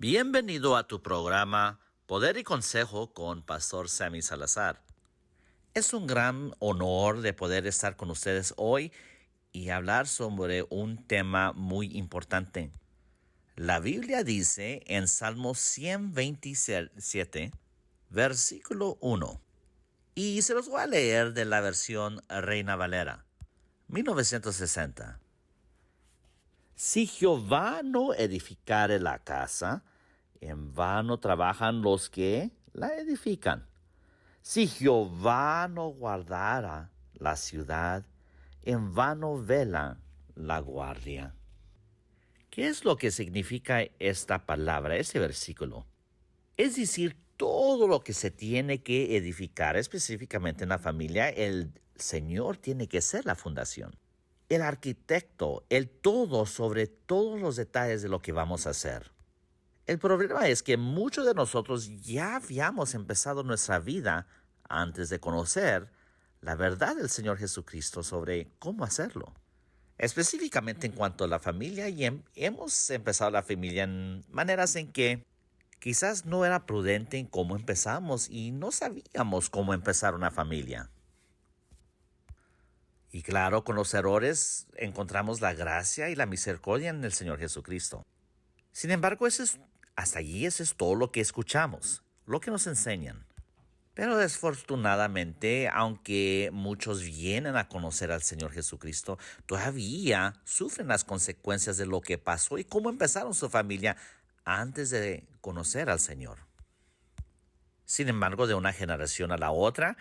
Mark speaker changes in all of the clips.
Speaker 1: Bienvenido a tu programa Poder y Consejo con Pastor Sammy Salazar. Es un gran honor de poder estar con ustedes hoy y hablar sobre un tema muy importante. La Biblia dice en Salmo 127, versículo 1, y se los voy a leer de la versión Reina Valera, 1960. Si Jehová no edificare la casa, en vano trabajan los que la edifican. Si Jehová no guardara la ciudad, en vano vela la guardia. ¿Qué es lo que significa esta palabra, ese versículo? Es decir, todo lo que se tiene que edificar, específicamente en la familia, el Señor tiene que ser la fundación. El arquitecto, el todo sobre todos los detalles de lo que vamos a hacer. El problema es que muchos de nosotros ya habíamos empezado nuestra vida antes de conocer la verdad del Señor Jesucristo sobre cómo hacerlo. Específicamente en cuanto a la familia, y hemos empezado la familia en maneras en que quizás no era prudente en cómo empezamos y no sabíamos cómo empezar una familia. Y claro, con los errores encontramos la gracia y la misericordia en el Señor Jesucristo. Sin embargo, hasta allí eso es todo lo que escuchamos, lo que nos enseñan. Pero desafortunadamente, aunque muchos vienen a conocer al Señor Jesucristo, todavía sufren las consecuencias de lo que pasó y cómo empezaron su familia antes de conocer al Señor. Sin embargo, de una generación a la otra,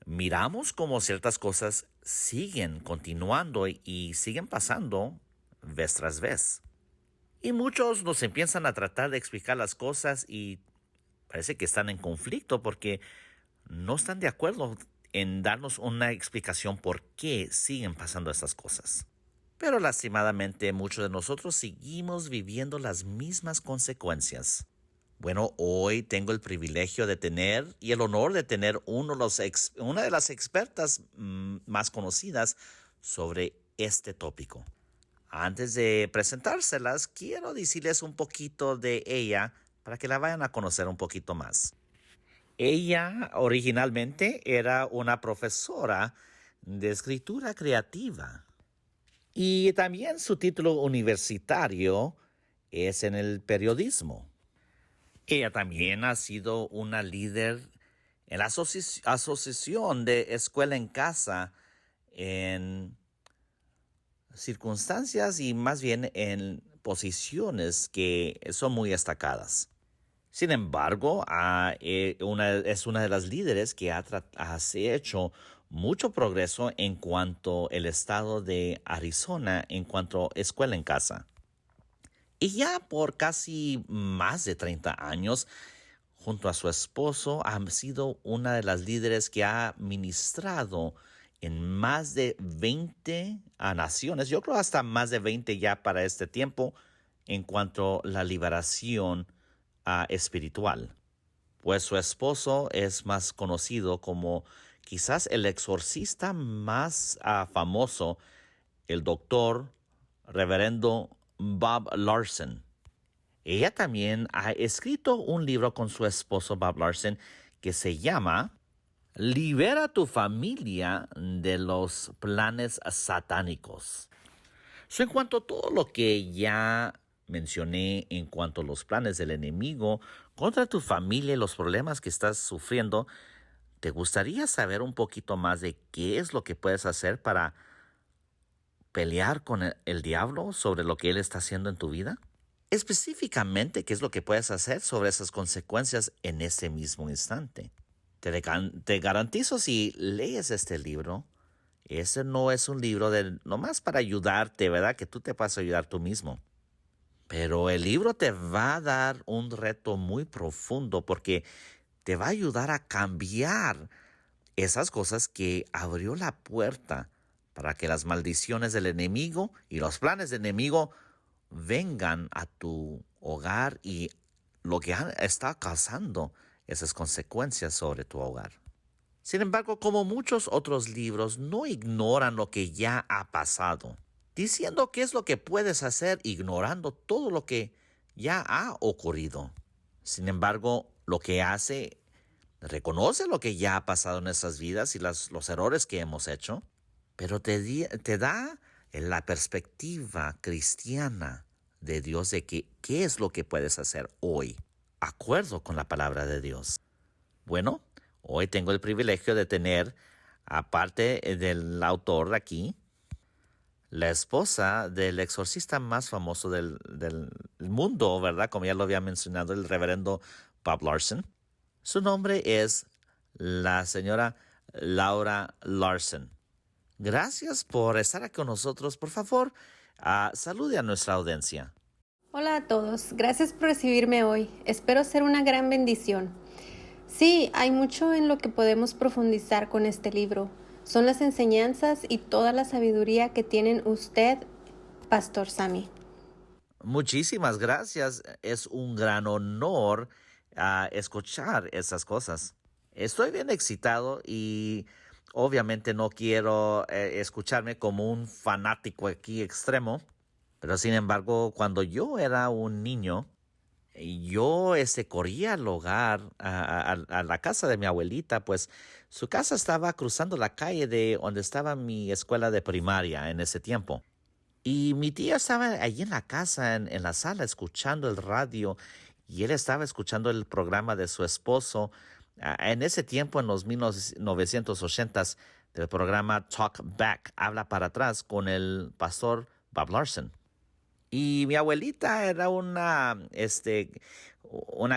Speaker 1: miramos cómo ciertas cosas siguen continuando y siguen pasando vez tras vez. Y muchos nos empiezan a tratar de explicar las cosas y parece que están en conflicto porque no están de acuerdo en darnos una explicación por qué siguen pasando estas cosas. Pero lastimadamente muchos de nosotros seguimos viviendo las mismas consecuencias. Bueno, hoy tengo el privilegio de tener y el honor de tener una de las expertas más conocidas sobre este tópico. Antes de presentárselas, quiero decirles un poquito de ella para que la vayan a conocer un poquito más. Ella originalmente era una profesora de escritura creativa y también su título universitario es en el periodismo. Ella también ha sido una líder en la asociación de escuela en casa en circunstancias y más bien en posiciones que son muy destacadas. Sin embargo, es una de las líderes que ha hecho mucho progreso en cuanto al estado de Arizona en cuanto a escuela en casa. Y ya por casi más de 30 años, junto a su esposo, ha sido una de las líderes que ha ministrado en más de 20 naciones, yo creo hasta más de 20 ya para este tiempo, en cuanto a la liberación espiritual. Pues su esposo es más conocido como quizás el exorcista más famoso, el doctor reverendo Bob Larson. Ella también ha escrito un libro con su esposo Bob Larson que se llama Libera tu familia de los planes satánicos. En cuanto a todo lo que ya mencioné en cuanto a los planes del enemigo contra tu familia y los problemas que estás sufriendo, ¿te gustaría saber un poquito más de qué es lo que puedes hacer para pelear con el diablo sobre lo que él está haciendo en tu vida? Específicamente, ¿qué es lo que puedes hacer sobre esas consecuencias en ese mismo instante? Te garantizo, si lees este libro, ese no es un libro nomás para ayudarte, ¿verdad? Que tú te puedas ayudar tú mismo. Pero el libro te va a dar un reto muy profundo porque te va a ayudar a cambiar esas cosas que abrió la puerta para que las maldiciones del enemigo y los planes del enemigo vengan a tu hogar y lo que está causando esas consecuencias sobre tu hogar. Sin embargo, como muchos otros libros, no ignoran lo que ya ha pasado, diciendo qué es lo que puedes hacer ignorando todo lo que ya ha ocurrido. Sin embargo, lo que hace, reconoce lo que ya ha pasado en nuestras vidas y los errores que hemos hecho, pero te da la perspectiva cristiana de Dios de que qué es lo que puedes hacer hoy, acuerdo con la palabra de Dios. Bueno, hoy tengo el privilegio de tener, aparte del autor aquí, la esposa del exorcista más famoso del mundo, ¿verdad? Como ya lo había mencionado el reverendo Bob Larson. Su nombre es la señora Laura Larson. Gracias por estar aquí con nosotros. Por favor, salude a nuestra audiencia.
Speaker 2: Hola a todos, gracias por recibirme hoy. Espero ser una gran bendición. Sí, hay mucho en lo que podemos profundizar con este libro. Son las enseñanzas y toda la sabiduría que tienen usted, Pastor Sammy.
Speaker 1: Muchísimas gracias. Es un gran honor escuchar esas cosas. Estoy bien excitado y obviamente no quiero escucharme como un fanático aquí extremo, pero sin embargo, cuando yo era un niño, yo corría al hogar, a la casa de mi abuelita, pues su casa estaba cruzando la calle de donde estaba mi escuela de primaria en ese tiempo. Y mi tía estaba allí en la casa, en la sala, escuchando el radio, y él estaba escuchando el programa de su esposo. En ese tiempo, en los 1980s, del programa Talk Back, Habla para atrás, con el pastor Bob Larson. Y mi abuelita era una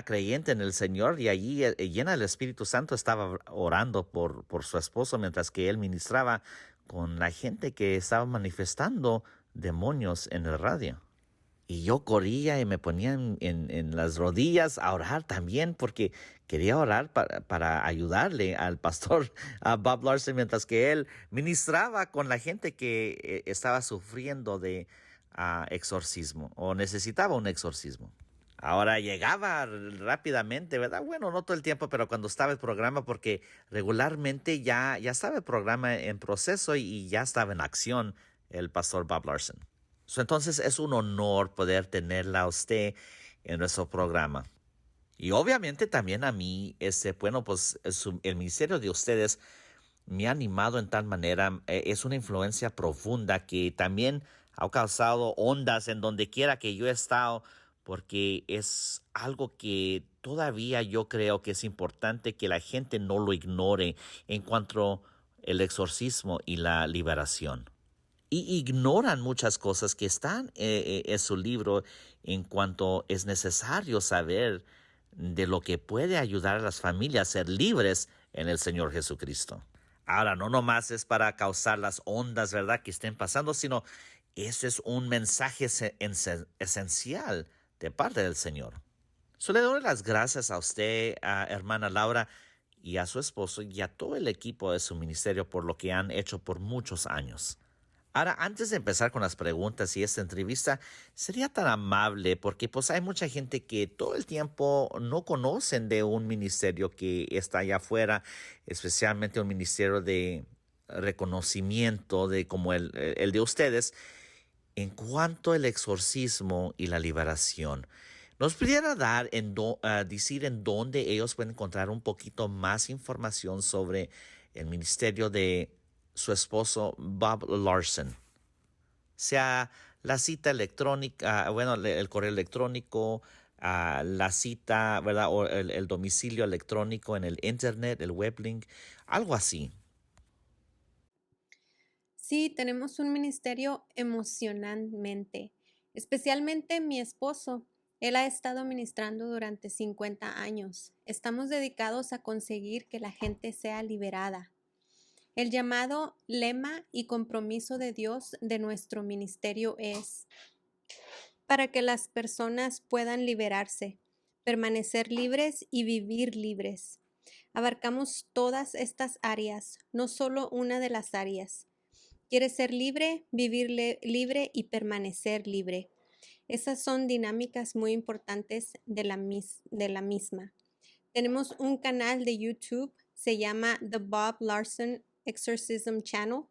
Speaker 1: creyente en el Señor, y allí, llena del Espíritu Santo, estaba orando por su esposo mientras que él ministraba con la gente que estaba manifestando demonios en el radio. Y yo corría y me ponía en las rodillas a orar también porque quería orar para ayudarle al pastor a Bob Larson mientras que él ministraba con la gente que estaba sufriendo de exorcismo o necesitaba un exorcismo. Ahora llegaba rápidamente, ¿verdad? Bueno, no todo el tiempo, pero cuando estaba el programa, porque regularmente ya estaba el programa en proceso y ya estaba en acción el pastor Bob Larson. Entonces es un honor poder tenerla a usted en nuestro programa. Y obviamente también a mí, bueno, pues el ministerio de ustedes me ha animado en tal manera, es una influencia profunda que también ha causado ondas en donde quiera que yo he estado, porque es algo que todavía yo creo que es importante que la gente no lo ignore en cuanto al exorcismo y la liberación. Y ignoran muchas cosas que están en su libro en cuanto es necesario saber de lo que puede ayudar a las familias a ser libres en el Señor Jesucristo. Ahora, no nomás es para causar las ondas, ¿verdad?, que estén pasando, sino ese es un mensaje esencial de parte del Señor. Le doy las gracias a usted, a hermana Laura, y a su esposo y a todo el equipo de su ministerio por lo que han hecho por muchos años. Ahora, antes de empezar con las preguntas y esta entrevista, sería tan amable porque pues hay mucha gente que todo el tiempo no conocen de un ministerio que está allá afuera, especialmente un ministerio de reconocimiento de como el de ustedes en cuanto al exorcismo y la liberación. ¿Nos pudiera decir en dónde ellos pueden encontrar un poquito más información sobre el ministerio de su esposo Bob Larson? Sea la cita electrónica, bueno, el correo electrónico, la cita, ¿verdad? O el domicilio electrónico en el internet, el weblink, algo así.
Speaker 2: Sí, tenemos un ministerio emocionalmente, especialmente mi esposo. Él ha estado ministrando durante 50 años. Estamos dedicados a conseguir que la gente sea liberada. El llamado, lema y compromiso de Dios de nuestro ministerio es para que las personas puedan liberarse, permanecer libres y vivir libres. Abarcamos todas estas áreas, no solo una de las áreas. ¿Quieres ser libre, vivir libre y permanecer libre? Esas son dinámicas muy importantes de la misma. Tenemos un canal de YouTube, se llama The Bob Larson Exorcism Channel.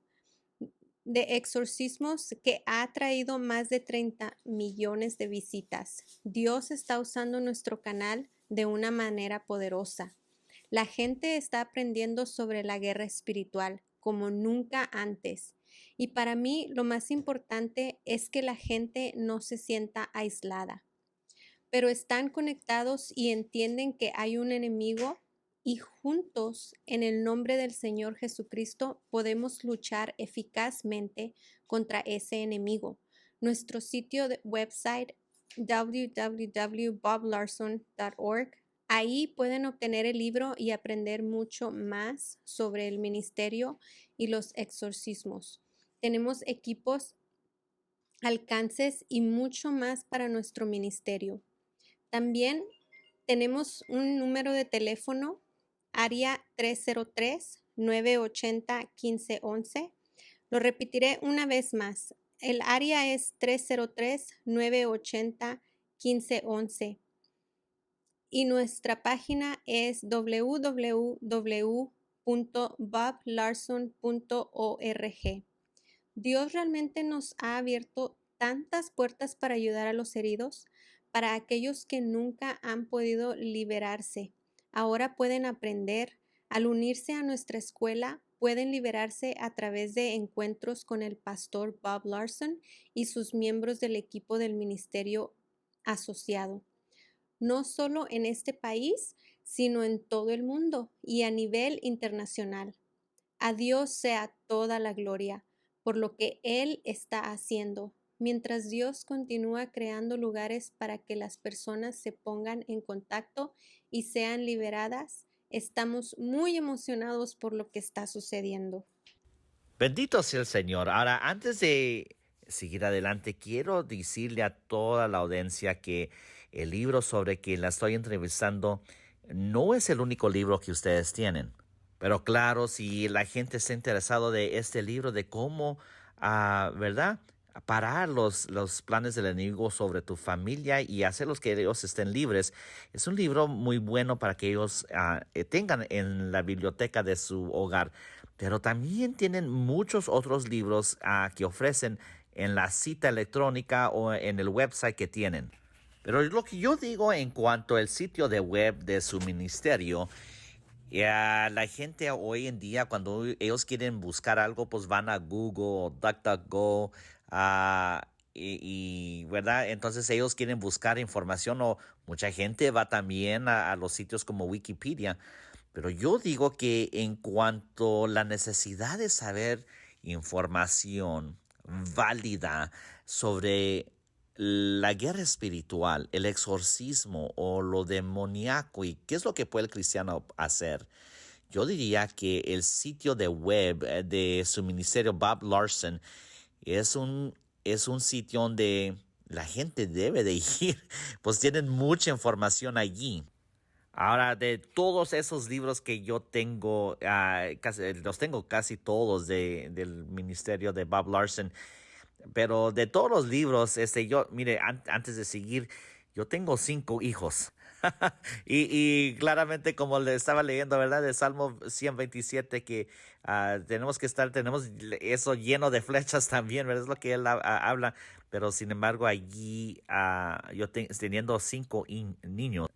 Speaker 2: de exorcismos que ha traído más de 30 millones de visitas. Dios está usando nuestro canal de una manera poderosa. La gente está aprendiendo sobre la guerra espiritual como nunca antes. Y para mí lo más importante es que la gente no se sienta aislada, pero están conectados y entienden que hay un enemigo y juntos, en el nombre del Señor Jesucristo, podemos luchar eficazmente contra ese enemigo. Nuestro sitio de website www.boblarson.org. Ahí pueden obtener el libro y aprender mucho más sobre el ministerio y los exorcismos. Tenemos equipos, alcances y mucho más para nuestro ministerio. También tenemos un número de teléfono, área 303-980-1511. Lo repetiré una vez más. El área es 303-980-1511. Y nuestra página es www.boblarson.org. Dios realmente nos ha abierto tantas puertas para ayudar a los heridos, para aquellos que nunca han podido liberarse. Ahora pueden aprender. Al unirse a nuestra escuela, pueden liberarse a través de encuentros con el pastor Bob Larson y sus miembros del equipo del ministerio asociado, no solo en este país, sino en todo el mundo y a nivel internacional. A Dios sea toda la gloria por lo que Él está haciendo, mientras Dios continúa creando lugares para que las personas se pongan en contacto y sean liberadas. Estamos muy emocionados por lo que está sucediendo.
Speaker 1: Bendito sea el Señor. Ahora, antes de seguir adelante, quiero decirle a toda la audiencia que el libro sobre que la estoy entrevistando no es el único libro que ustedes tienen. Pero claro, si la gente está interesada de este libro, de cómo, ¿verdad? Parar los planes del enemigo sobre tu familia y hacerlos que ellos estén libres, es un libro muy bueno para que ellos tengan en la biblioteca de su hogar. Pero también tienen muchos otros libros que ofrecen en la cita electrónica o en el website que tienen. Pero lo que yo digo en cuanto al sitio de web de su ministerio, la gente hoy en día cuando ellos quieren buscar algo, pues van a Google o DuckDuckGo, ¿verdad? Entonces ellos quieren buscar información o mucha gente va también a los sitios como Wikipedia. Pero yo digo que en cuanto a la necesidad de saber información válida sobre la guerra espiritual, el exorcismo o lo demoníaco y qué es lo que puede el cristiano hacer, yo diría que el sitio de web de su ministerio Bob Larson es un sitio donde la gente debe de ir, pues tienen mucha información allí. Ahora, de todos esos libros que yo tengo, los tengo casi todos del ministerio de Bob Larson, pero de todos los libros, yo, mire, antes de seguir, yo tengo 5 hijos. Y claramente, como le estaba leyendo, ¿verdad? De Salmo 127, que tenemos eso lleno de flechas también, ¿verdad? Es lo que él habla. Pero sin embargo, allí, yo teniendo 5 niños,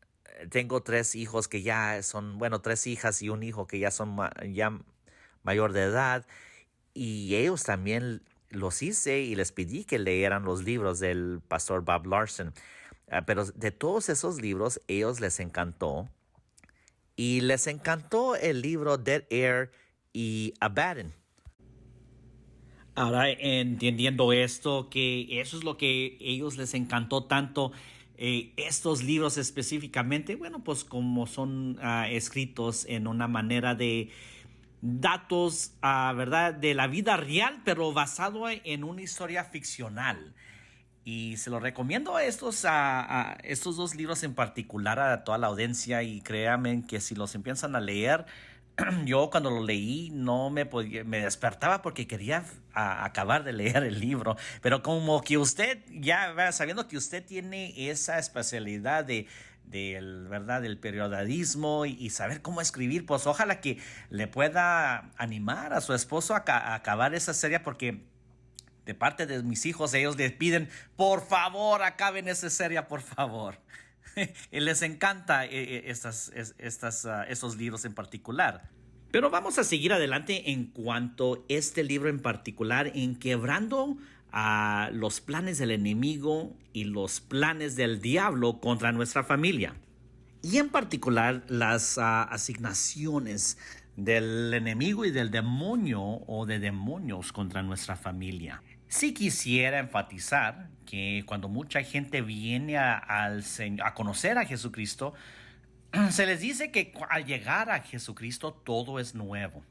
Speaker 1: tengo 3 hijos que ya son, bueno, 3 hijas y un hijo que ya son ya mayor de edad. Y ellos también los hice y les pedí que leyeran los libros del pastor Bob Larson. Pero de todos esos libros, ellos les encantó. Y les encantó el libro Dead Air y Abaddon. Ahora entendiendo esto, que eso es lo que ellos les encantó tanto, estos libros específicamente, bueno, pues como son escritos en una manera de datos, ¿verdad? De la vida real, pero basado en una historia ficcional. Y se los recomiendo estos 2 libros en particular a toda la audiencia y créanme que si los empiezan a leer, yo cuando lo leí no me despertaba porque quería acabar de leer el libro, pero como que usted ya sabiendo que usted tiene esa especialidad ¿verdad? Del periodismo y saber cómo escribir, pues ojalá que le pueda animar a su esposo a acabar esa serie porque de parte de mis hijos, ellos les piden, por favor, acaben esa serie, por favor. Y les encanta estos libros en particular. Pero vamos a seguir adelante en cuanto a este libro en particular, en quebrando a los planes del enemigo y los planes del diablo contra nuestra familia. Y en particular las asignaciones del enemigo y del demonio o de demonios contra nuestra familia. Sí quisiera enfatizar que cuando mucha gente viene a conocer a Jesucristo, se les dice que al llegar a Jesucristo todo es nuevo.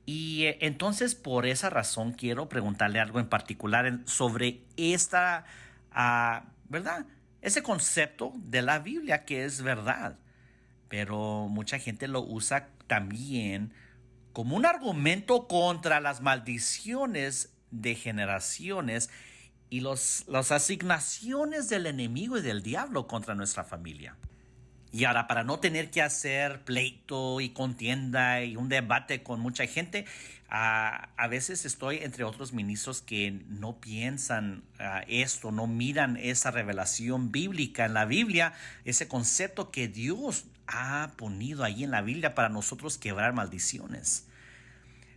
Speaker 1: Y entonces por esa razón quiero preguntarle algo en particular sobre esta, ¿verdad? Ese concepto de la Biblia que es verdad. Pero mucha gente lo usa también como un argumento contra las maldiciones de generaciones y las asignaciones del enemigo y del diablo contra nuestra familia. Y ahora, para no tener que hacer pleito y contienda y un debate con mucha gente, a veces estoy entre otros ministros que no piensan esto, no miran esa revelación bíblica en la Biblia, ese concepto que Dios ha ponido ahí en la Biblia para nosotros quebrar maldiciones.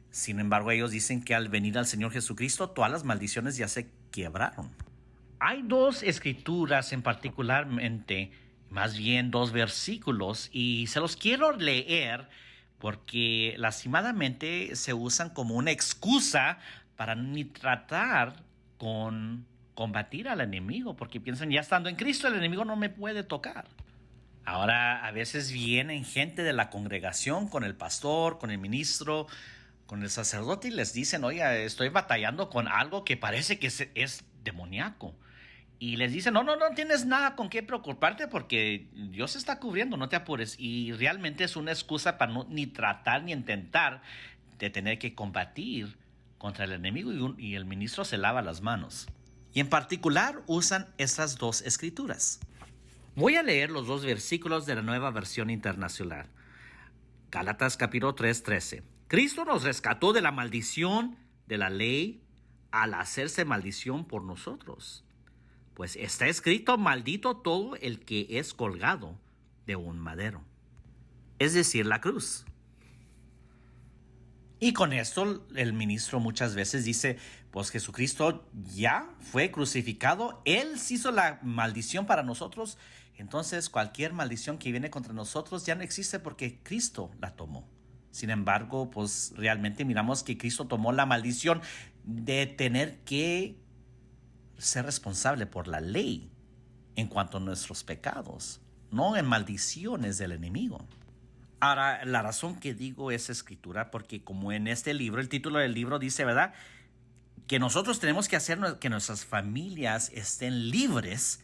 Speaker 1: Sin embargo, ellos dicen que al venir al Señor Jesucristo, todas las maldiciones ya se quebraron. Hay dos escrituras en particularmente, más bien dos versículos, y se los quiero leer porque lastimadamente se usan como una excusa para ni tratar con combatir al enemigo, porque piensan, ya estando en Cristo, el enemigo no me puede tocar. Ahora, a veces vienen gente de la congregación con el pastor, con el ministro, con el sacerdote y les dicen, oye, estoy batallando con algo que parece que es demoníaco. Y les dicen, no tienes nada con qué preocuparte porque Dios está cubriendo, no te apures. Y realmente es una excusa para no ni tratar ni intentar de tener que combatir contra el enemigo y el ministro se lava las manos. Y en particular usan estas dos escrituras. Voy a leer los dos versículos de la Nueva Versión Internacional. Gálatas capítulo 3, 13. Cristo nos rescató de la maldición de la ley al hacerse maldición por nosotros. Pues está escrito, maldito todo el que es colgado de un madero. Es decir, la cruz. Y con esto el ministro muchas veces dice, pues Jesucristo ya fue crucificado, Él se hizo la maldición para nosotros, entonces cualquier maldición que viene contra nosotros ya no existe porque Cristo la tomó. Sin embargo, pues realmente miramos que Cristo tomó la maldición de tener que ser responsable por la ley en cuanto a nuestros pecados, no en maldiciones del enemigo. Ahora, la razón que digo es escritura, porque como en este libro, el título del libro dice, ¿verdad? Que nosotros tenemos que hacer que nuestras familias estén libres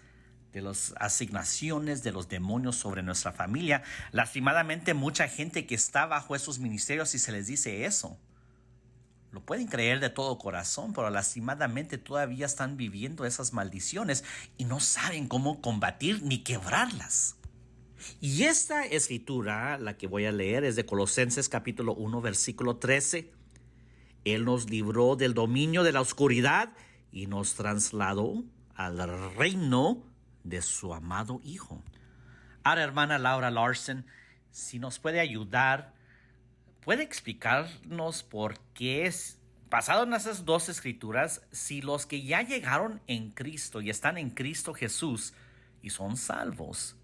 Speaker 1: de las asignaciones de los demonios sobre nuestra familia. Lastimadamente, mucha gente que está bajo esos ministerios y se les dice eso, lo pueden creer de todo corazón, pero lastimadamente todavía están viviendo esas maldiciones y no saben cómo combatir ni quebrarlas. Y esta escritura, la que voy a leer, es de Colosenses capítulo 1, versículo 13. Él nos libró del dominio de la oscuridad y nos trasladó al reino de su amado Hijo. Ahora, hermana Laura Larson, si nos puede ayudar, ¿puede explicarnos por qué es, basado en esas dos escrituras, si los que ya llegaron en Cristo y están en Cristo Jesús y son salvos,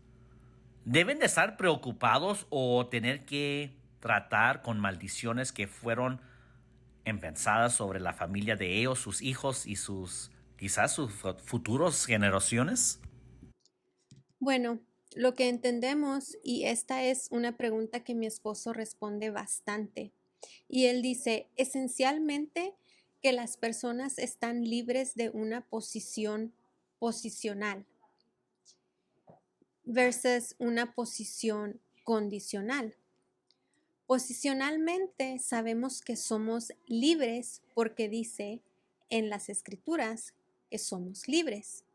Speaker 1: deben de estar preocupados o tener que tratar con maldiciones que fueron empezadas sobre la familia de ellos, sus hijos y quizás sus futuras generaciones?
Speaker 2: Bueno, lo que entendemos, y esta es una pregunta que mi esposo responde bastante, y él dice, esencialmente, que las personas están libres de una posición posicional versus una posición condicional. Posicionalmente sabemos que somos libres porque dice en las escrituras que somos libres.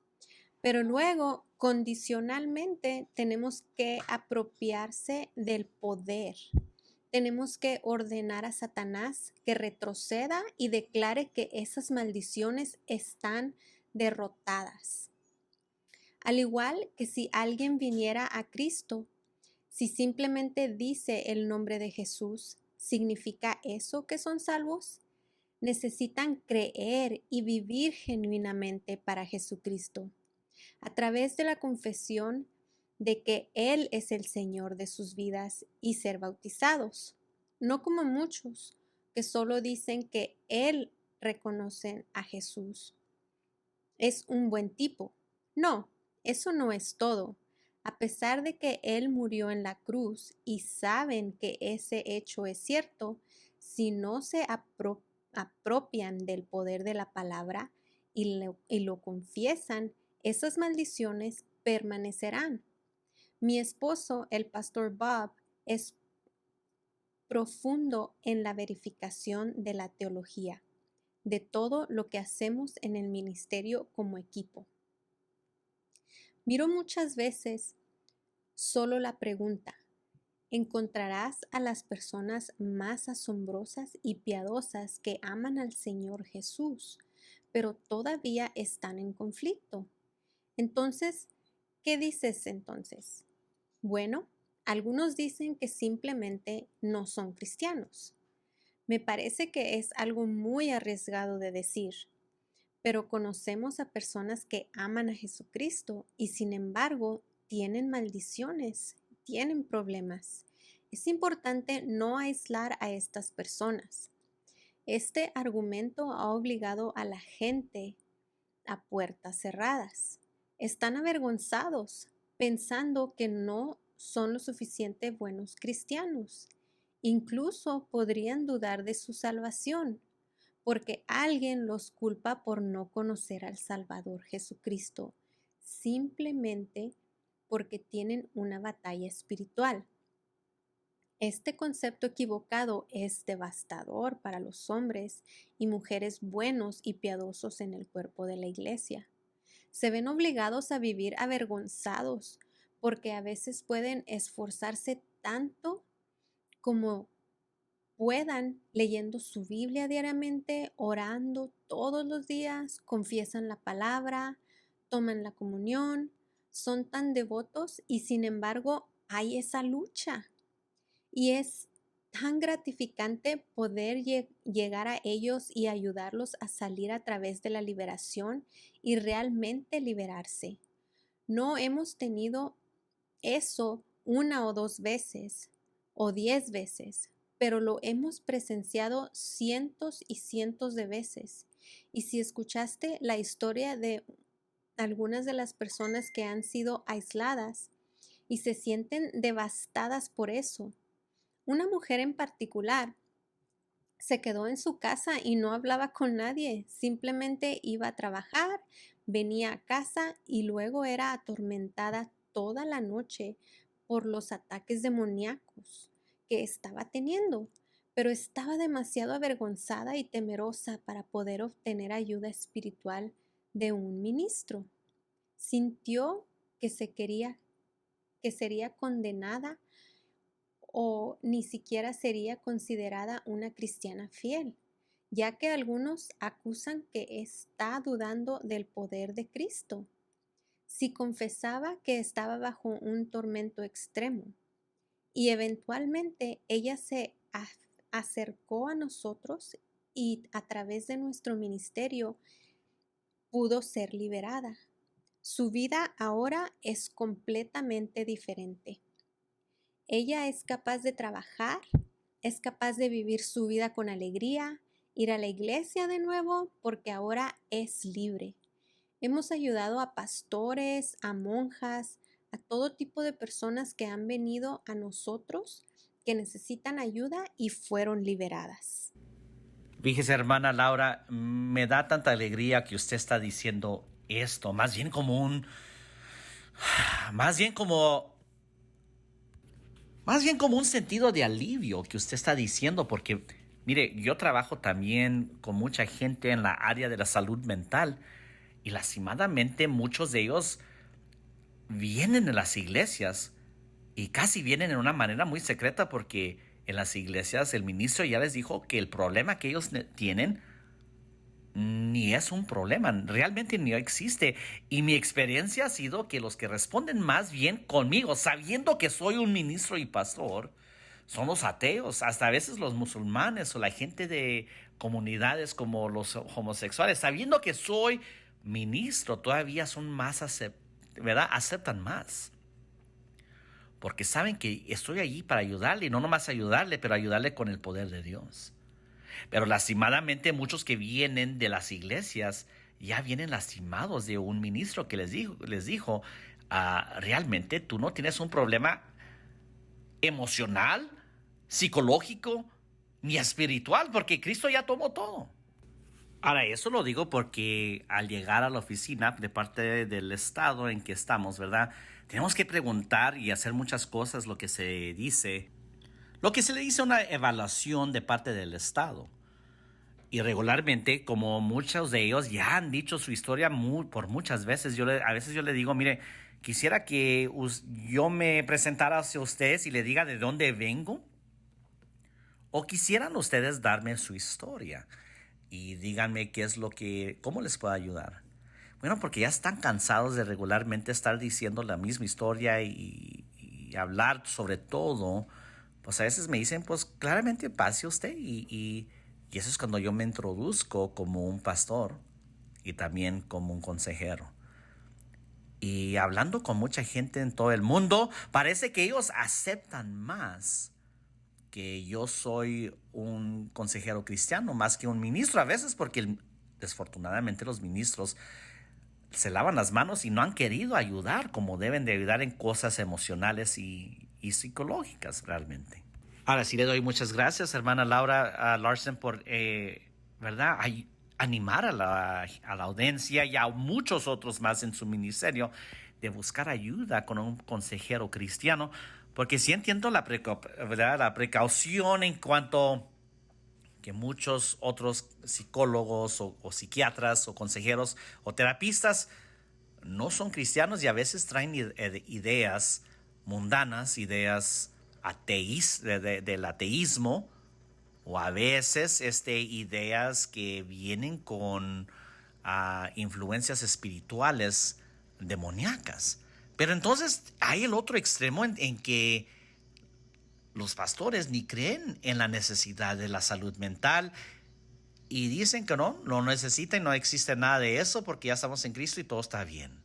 Speaker 2: Pero luego, condicionalmente, tenemos que apropiarse del poder tenemos que ordenar a Satanás que retroceda y declare que esas maldiciones están derrotadas. Al igual que si alguien viniera a Cristo, si simplemente dice el nombre de Jesús, ¿significa eso que son salvos? Necesitan creer y vivir genuinamente para Jesucristo, a través de la confesión de que Él es el Señor de sus vidas y ser bautizados, no como muchos que solo dicen que Él reconocen a Jesús. Es un buen tipo. No, eso no es todo. A pesar de que Él murió en la cruz y saben que ese hecho es cierto, si no se apropian del poder de la palabra y lo confiesan, esas maldiciones permanecerán. Mi esposo, el pastor Bob, es profundo en la verificación de la teología, de todo lo que hacemos en el ministerio como equipo. Miro muchas veces solo la pregunta: ¿encontrarás a las personas más asombrosas y piadosas que aman al Señor Jesús, pero todavía están en conflicto? Entonces, ¿qué dices entonces? Bueno, algunos dicen que simplemente no son cristianos. Me parece que es algo muy arriesgado de decir, pero conocemos a personas que aman a Jesucristo y sin embargo tienen maldiciones, tienen problemas. Es importante no aislar a estas personas. Este argumento ha obligado a la gente a puertas cerradas. Están avergonzados, pensando que no son lo suficiente buenos cristianos. Incluso podrían dudar de su salvación, porque alguien los culpa por no conocer al Salvador Jesucristo, simplemente porque tienen una batalla espiritual. Este concepto equivocado es devastador para los hombres y mujeres buenos y piadosos en el cuerpo de la iglesia. Se ven obligados a vivir avergonzados porque a veces pueden esforzarse tanto como puedan leyendo su Biblia diariamente, orando todos los días, confiesan la palabra, toman la comunión, son tan devotos y sin embargo hay esa lucha. Y es tan gratificante poder llegar a ellos y ayudarlos a salir a través de la liberación y realmente liberarse. No hemos tenido eso 1 o 2 veces o 10 veces, pero lo hemos presenciado cientos y cientos de veces. Y si escuchaste la historia de algunas de las personas que han sido aisladas y se sienten devastadas por eso, una mujer en particular se quedó en su casa y no hablaba con nadie, simplemente iba a trabajar, venía a casa y luego era atormentada toda la noche por los ataques demoníacos que estaba teniendo, pero estaba demasiado avergonzada y temerosa para poder obtener ayuda espiritual de un ministro. Sintió que sería condenada o ni siquiera sería considerada una cristiana fiel, ya que algunos acusan que está dudando del poder de Cristo. Si confesaba que estaba bajo un tormento extremo, y eventualmente ella se acercó a nosotros y a través de nuestro ministerio pudo ser liberada. Su vida ahora es completamente diferente. Ella es capaz de trabajar, es capaz de vivir su vida con alegría, ir a la iglesia de nuevo porque ahora es libre. Hemos ayudado a pastores, a monjas, a todo tipo de personas que han venido a nosotros que necesitan ayuda y fueron liberadas.
Speaker 1: Fíjese, hermana Laura, me da tanta alegría que usted está diciendo esto, más bien como Más bien como un sentido de alivio que usted está diciendo, porque, mire, yo trabajo también con mucha gente en la área de la salud mental y lastimadamente muchos de ellos vienen a las iglesias y casi vienen en una manera muy secreta porque en las iglesias, el ministro ya les dijo que el problema que ellos tienen ni es un problema, realmente ni existe. Y mi experiencia ha sido que los que responden más bien conmigo, sabiendo que soy un ministro y pastor, son los ateos, hasta a veces los musulmanes o la gente de comunidades como los homosexuales, sabiendo que soy ministro, todavía son más, ¿verdad? Aceptan más. Porque saben que estoy allí para ayudarle, y no nomás ayudarle, pero ayudarle con el poder de Dios. Pero lastimadamente muchos que vienen de las iglesias ya vienen lastimados de un ministro que les dijo, realmente tú no tienes un problema emocional, psicológico, ni espiritual, porque Cristo ya tomó todo. Ahora, eso lo digo porque al llegar a la oficina de parte del estado en que estamos, ¿verdad? Tenemos que preguntar y hacer muchas cosas, lo que se dice. Lo que se le dice una evaluación de parte del estado. Y regularmente, como muchos de ellos ya han dicho su historia por muchas veces, a veces yo le digo, mire, quisiera que yo me presentara hacia ustedes y le diga de dónde vengo. O quisieran ustedes darme su historia y díganme cómo les puedo ayudar. Bueno, porque ya están cansados de regularmente estar diciendo la misma historia y hablar sobre todo. Pues a veces me dicen, pues claramente pase usted y eso es cuando yo me introduzco como un pastor y también como un consejero. Y hablando con mucha gente en todo el mundo, parece que ellos aceptan más que yo soy un consejero cristiano más que un ministro a veces, porque desfortunadamente los ministros se lavan las manos y no han querido ayudar como deben de ayudar en cosas emocionales y psicológicas realmente. Ahora sí le doy muchas gracias, hermana Laura Larson, por ¿verdad? Animar a la audiencia y a muchos otros más en su ministerio de buscar ayuda con un consejero cristiano, porque sí entiendo ¿verdad? La precaución en cuanto que muchos otros psicólogos o psiquiatras o consejeros o terapistas no son cristianos y a veces traen ideas mundanas, ideas del ateísmo, o a veces ideas que vienen con influencias espirituales demoníacas. Pero entonces hay el otro extremo en que los pastores ni creen en la necesidad de la salud mental y dicen que no necesitan, no existe nada de eso porque ya estamos en Cristo y todo está bien.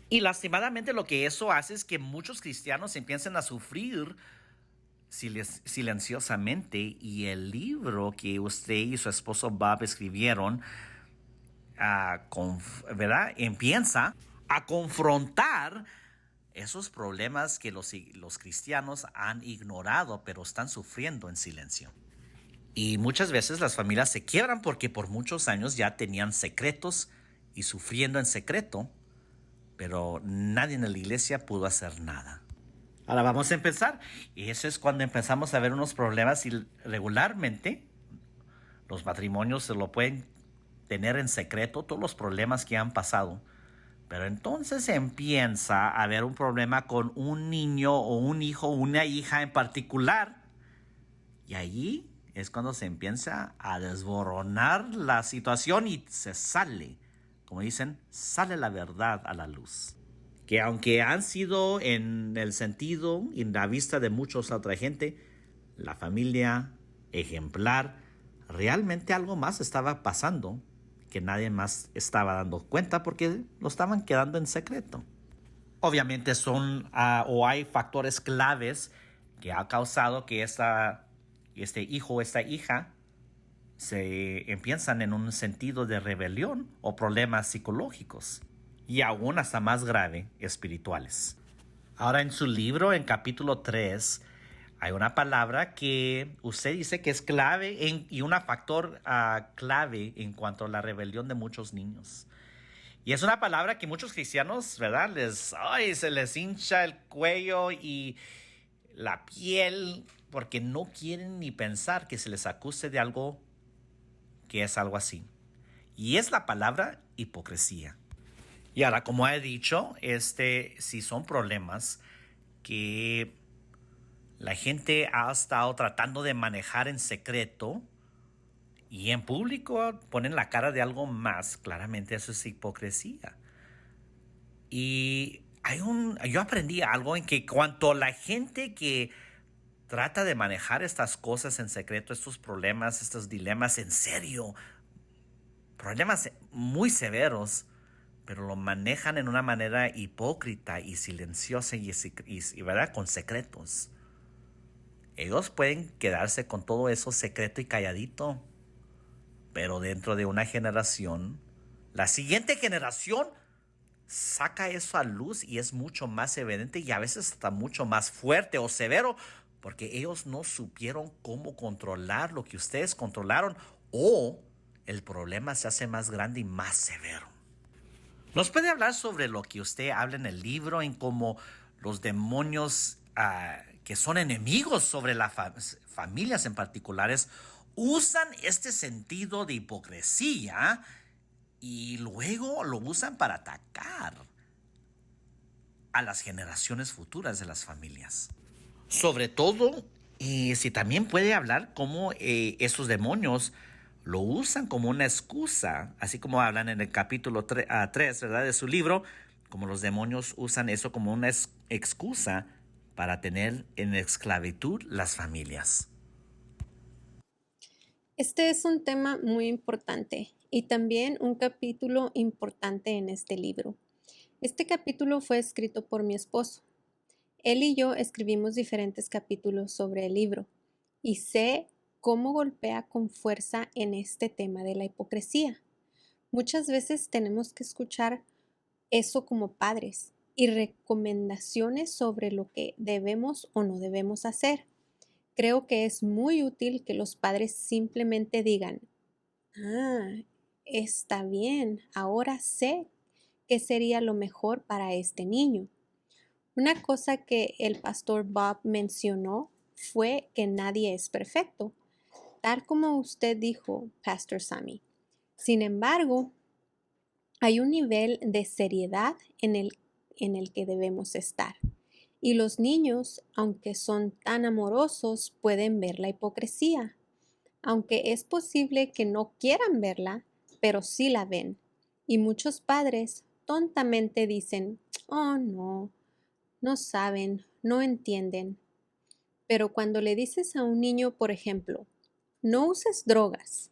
Speaker 1: Y lastimadamente lo que eso hace es que muchos cristianos empiecen a sufrir silenciosamente, y el libro que usted y su esposo Bob escribieron, ¿verdad? Empieza a confrontar esos problemas que los cristianos han ignorado, pero están sufriendo en silencio. Y muchas veces las familias se quiebran porque por muchos años ya tenían secretos y sufriendo en secreto, pero nadie en la iglesia pudo hacer nada. Ahora vamos a empezar, y eso es cuando empezamos a ver unos problemas, y regularmente los matrimonios se lo pueden tener en secreto, todos los problemas que han pasado. Pero entonces empieza a haber un problema con un niño o un hijo o una hija en particular. Y allí es cuando se empieza a desboronar la situación y se sale, como dicen, sale la verdad a la luz. Que aunque han sido en el sentido y en la vista de muchos otra gente, la familia ejemplar, realmente algo más estaba pasando que nadie más estaba dando cuenta porque lo estaban quedando en secreto. Obviamente o hay factores claves que ha causado que este hijo o esta hija se empiezan en un sentido de rebelión o problemas psicológicos y aún hasta más grave, espirituales. Ahora en su libro, en capítulo 3, hay una palabra que usted dice que es clave y un factor clave en cuanto a la rebelión de muchos niños. Y es una palabra que muchos cristianos, ¿verdad? Se les hincha el cuello y la piel porque no quieren ni pensar que se les acuse de algo que es algo así. Y es la palabra hipocresía. Y ahora, como he dicho, si son problemas que La gente ha estado tratando de manejar en secreto y en público ponen la cara de algo más. Claramente eso es hipocresía. Y yo aprendí algo en que cuanto la gente que trata de manejar estas cosas en secreto, estos problemas, estos dilemas en serio, problemas muy severos, pero lo manejan en una manera hipócrita y silenciosa y ¿verdad? Con secretos. Ellos pueden quedarse con todo eso secreto y calladito, pero dentro de una generación, la siguiente generación saca eso a luz y es mucho más evidente y a veces hasta mucho más fuerte o severo porque ellos no supieron cómo controlar lo que ustedes controlaron o el problema se hace más grande y más severo. ¿Nos puede hablar sobre lo que usted habla en el libro, en cómo los demonios que son enemigos sobre las familias en particulares usan este sentido de hipocresía y luego lo usan para atacar a las generaciones futuras de las familias? Sobre todo, si también puede hablar cómo esos demonios lo usan como una excusa, así como hablan en el capítulo 3, ¿verdad? De su libro, como los demonios usan eso como una excusa para tener en esclavitud las familias.
Speaker 2: Este es un tema muy importante y también un capítulo importante en este libro. Este capítulo fue escrito por mi esposo. Él y yo escribimos diferentes capítulos sobre el libro y sé cómo golpea con fuerza en este tema de la hipocresía. Muchas veces tenemos que escuchar eso como padres y recomendaciones sobre lo que debemos o no debemos hacer. Creo que es muy útil que los padres simplemente digan, ah, está bien, ahora sé qué sería lo mejor para este niño. Una cosa que el pastor Bob mencionó fue que nadie es perfecto, tal como usted dijo, Pastor Sammy. Sin embargo, hay un nivel de seriedad en el que debemos estar. Y los niños, aunque son tan amorosos, pueden ver la hipocresía. Aunque es posible que no quieran verla, pero sí la ven. Y muchos padres tontamente dicen, oh no, no saben, no entienden. Pero cuando le dices a un niño, por ejemplo, no uses drogas,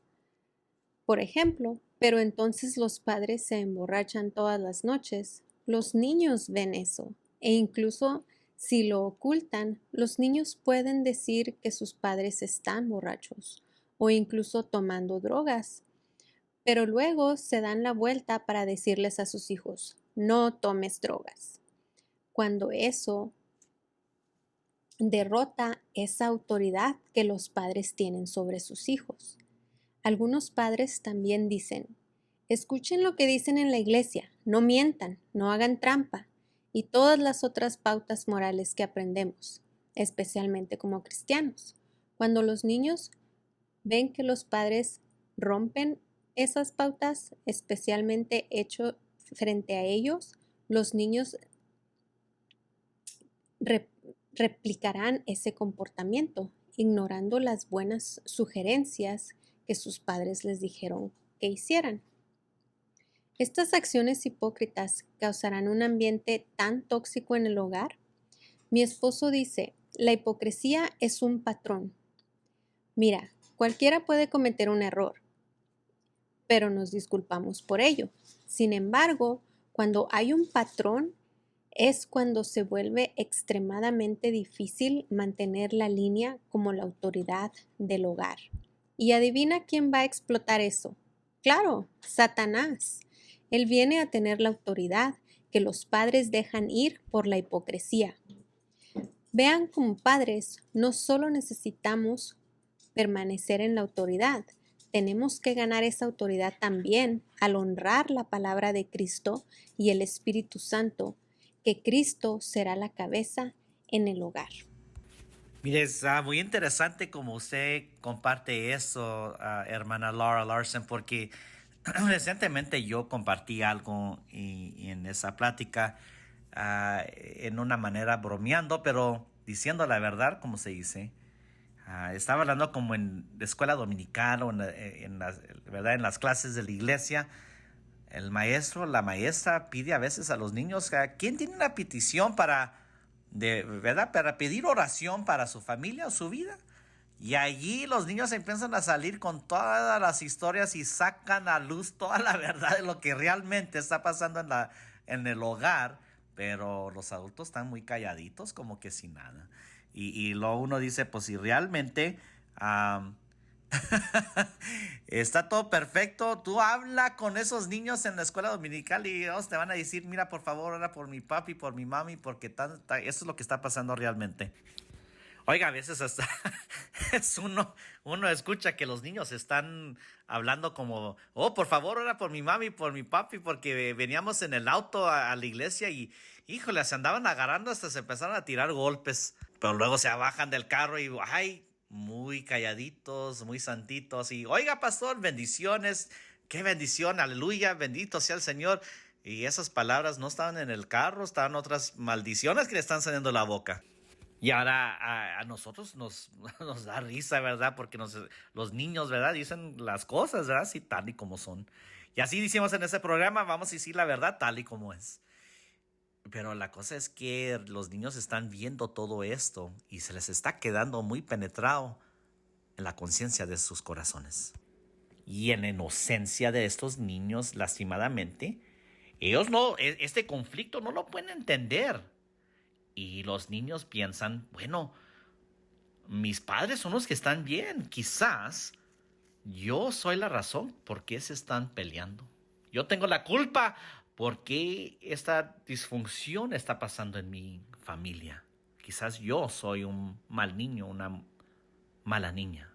Speaker 2: por ejemplo, pero entonces los padres se emborrachan todas las noches, los niños ven eso e incluso si lo ocultan, los niños pueden decir que sus padres están borrachos o incluso tomando drogas, pero luego se dan la vuelta para decirles a sus hijos, no tomes drogas. Cuando eso derrota esa autoridad que los padres tienen sobre sus hijos. Algunos padres también dicen, escuchen lo que dicen en la iglesia, no mientan, no hagan trampa y todas las otras pautas morales que aprendemos, especialmente como cristianos. Cuando los niños ven que los padres rompen esas pautas, especialmente hecho frente a ellos, los niños replicarán ese comportamiento, ignorando las buenas sugerencias que sus padres les dijeron que hicieran. Estas acciones hipócritas causarán un ambiente tan tóxico en el hogar. Mi esposo dice, la hipocresía es un patrón. Mira, cualquiera puede cometer un error, pero nos disculpamos por ello. Sin embargo, cuando hay un patrón, es cuando se vuelve extremadamente difícil mantener la línea como la autoridad del hogar. Y adivina quién va a explotar eso. Claro, Satanás. Él viene a tener la autoridad que los padres dejan ir por la hipocresía. Vean, como padres, no solo necesitamos permanecer en la autoridad, tenemos que ganar esa autoridad también al honrar la palabra de Cristo y el Espíritu Santo, que Cristo será la cabeza en el hogar.
Speaker 1: Mire, es muy interesante como usted comparte eso, hermana Laura Larson, porque recientemente yo compartí algo y en esa plática en una manera bromeando, pero diciendo la verdad, como se dice. Estaba hablando como en la escuela dominical o ¿verdad? En las clases de la iglesia. El maestro, la maestra pide a veces a los niños, ¿quién tiene una petición ¿verdad? Para pedir oración para su familia o su vida? Y allí los niños empiezan a salir con todas las historias y sacan a luz toda la verdad de lo que realmente está pasando en el hogar, pero los adultos están muy calladitos, como que sin nada. Y luego uno dice, pues si realmente está todo perfecto, tú habla con esos niños en la escuela dominical y ellos te van a decir, mira, por favor, ora por mi papi, por mi mami, porque eso es lo que está pasando realmente. Oiga, a veces hasta uno escucha que los niños están hablando como, oh, por favor, ora por mi mami, por mi papi, porque veníamos en el auto a la iglesia y, híjole, se andaban agarrando hasta se empezaron a tirar golpes. Pero luego se bajan del carro y, ay, muy calladitos, muy santitos. Y, oiga, pastor, bendiciones, qué bendición, aleluya, bendito sea el Señor. Y esas palabras no estaban en el carro, estaban otras maldiciones que le están saliendo de la boca. Y ahora a nosotros nos da risa, ¿verdad? Porque los niños, ¿verdad? Dicen las cosas, ¿verdad? Sí, tal y como son. Y así decimos en ese programa, vamos a decir la verdad tal y como es. Pero la cosa es que los niños están viendo todo esto y se les está quedando muy penetrado en la conciencia de sus corazones. Y en la inocencia de estos niños, lastimadamente, ellos este conflicto no lo pueden entender. Y los niños piensan, bueno, mis padres son los que están bien. Quizás yo soy la razón por qué se están peleando. Yo tengo la culpa por qué esta disfunción está pasando en mi familia. Quizás yo soy un mal niño, una mala niña.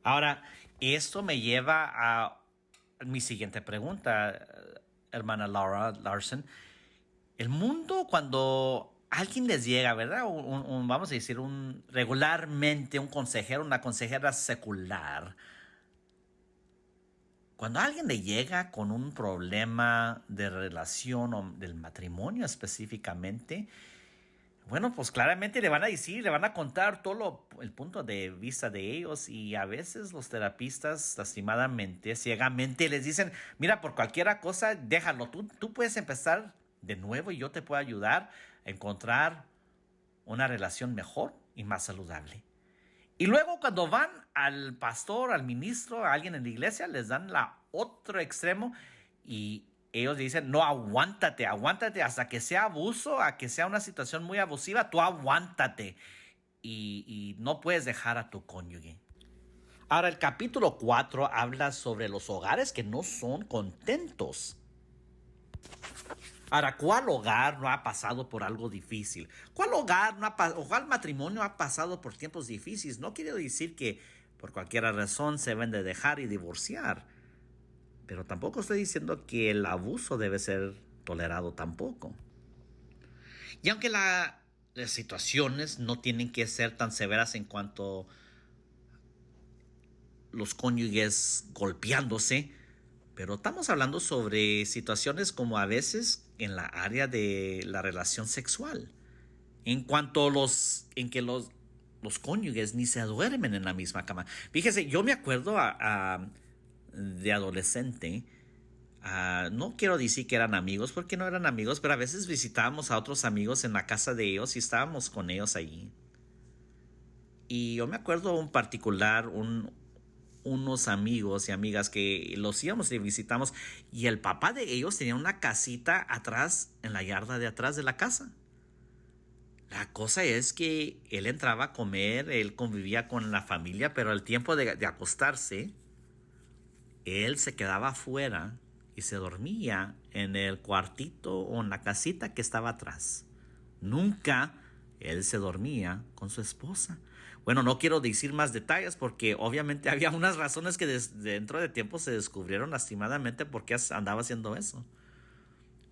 Speaker 1: Ahora, esto me lleva a mi siguiente pregunta, hermana Laura Larson. El mundo, cuando alguien les llega, ¿verdad? Vamos a decir, regularmente un consejero, una consejera secular. Cuando alguien le llega con un problema de relación o del matrimonio específicamente, bueno, pues claramente le van a decir, le van a contar todo el punto de vista de ellos y a veces los terapistas, lastimadamente, ciegamente, les dicen, mira, por cualquier cosa, déjalo, tú puedes empezar de nuevo y yo te puedo ayudar a encontrar una relación mejor y más saludable. Y luego cuando van al pastor, al ministro, a alguien en la iglesia, les dan la otro extremo y ellos dicen, no, aguántate hasta que sea abuso, a que sea una situación muy abusiva, tú aguántate y no puedes dejar a tu cónyuge. Ahora, el capítulo 4 habla sobre los hogares que no son contentos. Ahora, ¿cuál hogar no ha pasado por algo difícil? ¿Cuál cuál matrimonio ha pasado por tiempos difíciles? No quiero decir que por cualquier razón se deben de dejar y divorciar, pero tampoco estoy diciendo que el abuso debe ser tolerado tampoco. Y aunque las situaciones no tienen que ser tan severas en cuanto los cónyuges golpeándose, pero estamos hablando sobre situaciones como a veces en la área de la relación sexual. En cuanto en que los cónyuges ni se duermen en la misma cama. Fíjese, yo me acuerdo de adolescente, no quiero decir que eran amigos porque no eran amigos, pero a veces visitábamos a otros amigos en la casa de ellos y estábamos con ellos allí. Y yo me acuerdo en particular unos amigos y amigas que los íbamos y visitamos y el papá de ellos tenía una casita atrás, en la yarda de atrás de la casa. La cosa es que él entraba a comer, él convivía con la familia, pero al tiempo de acostarse, él se quedaba afuera y se dormía en el cuartito o en la casita que estaba atrás. Nunca él se dormía con su esposa. Bueno, no quiero decir más detalles porque obviamente había unas razones que dentro de tiempo se descubrieron lastimadamente por qué andaba haciendo eso.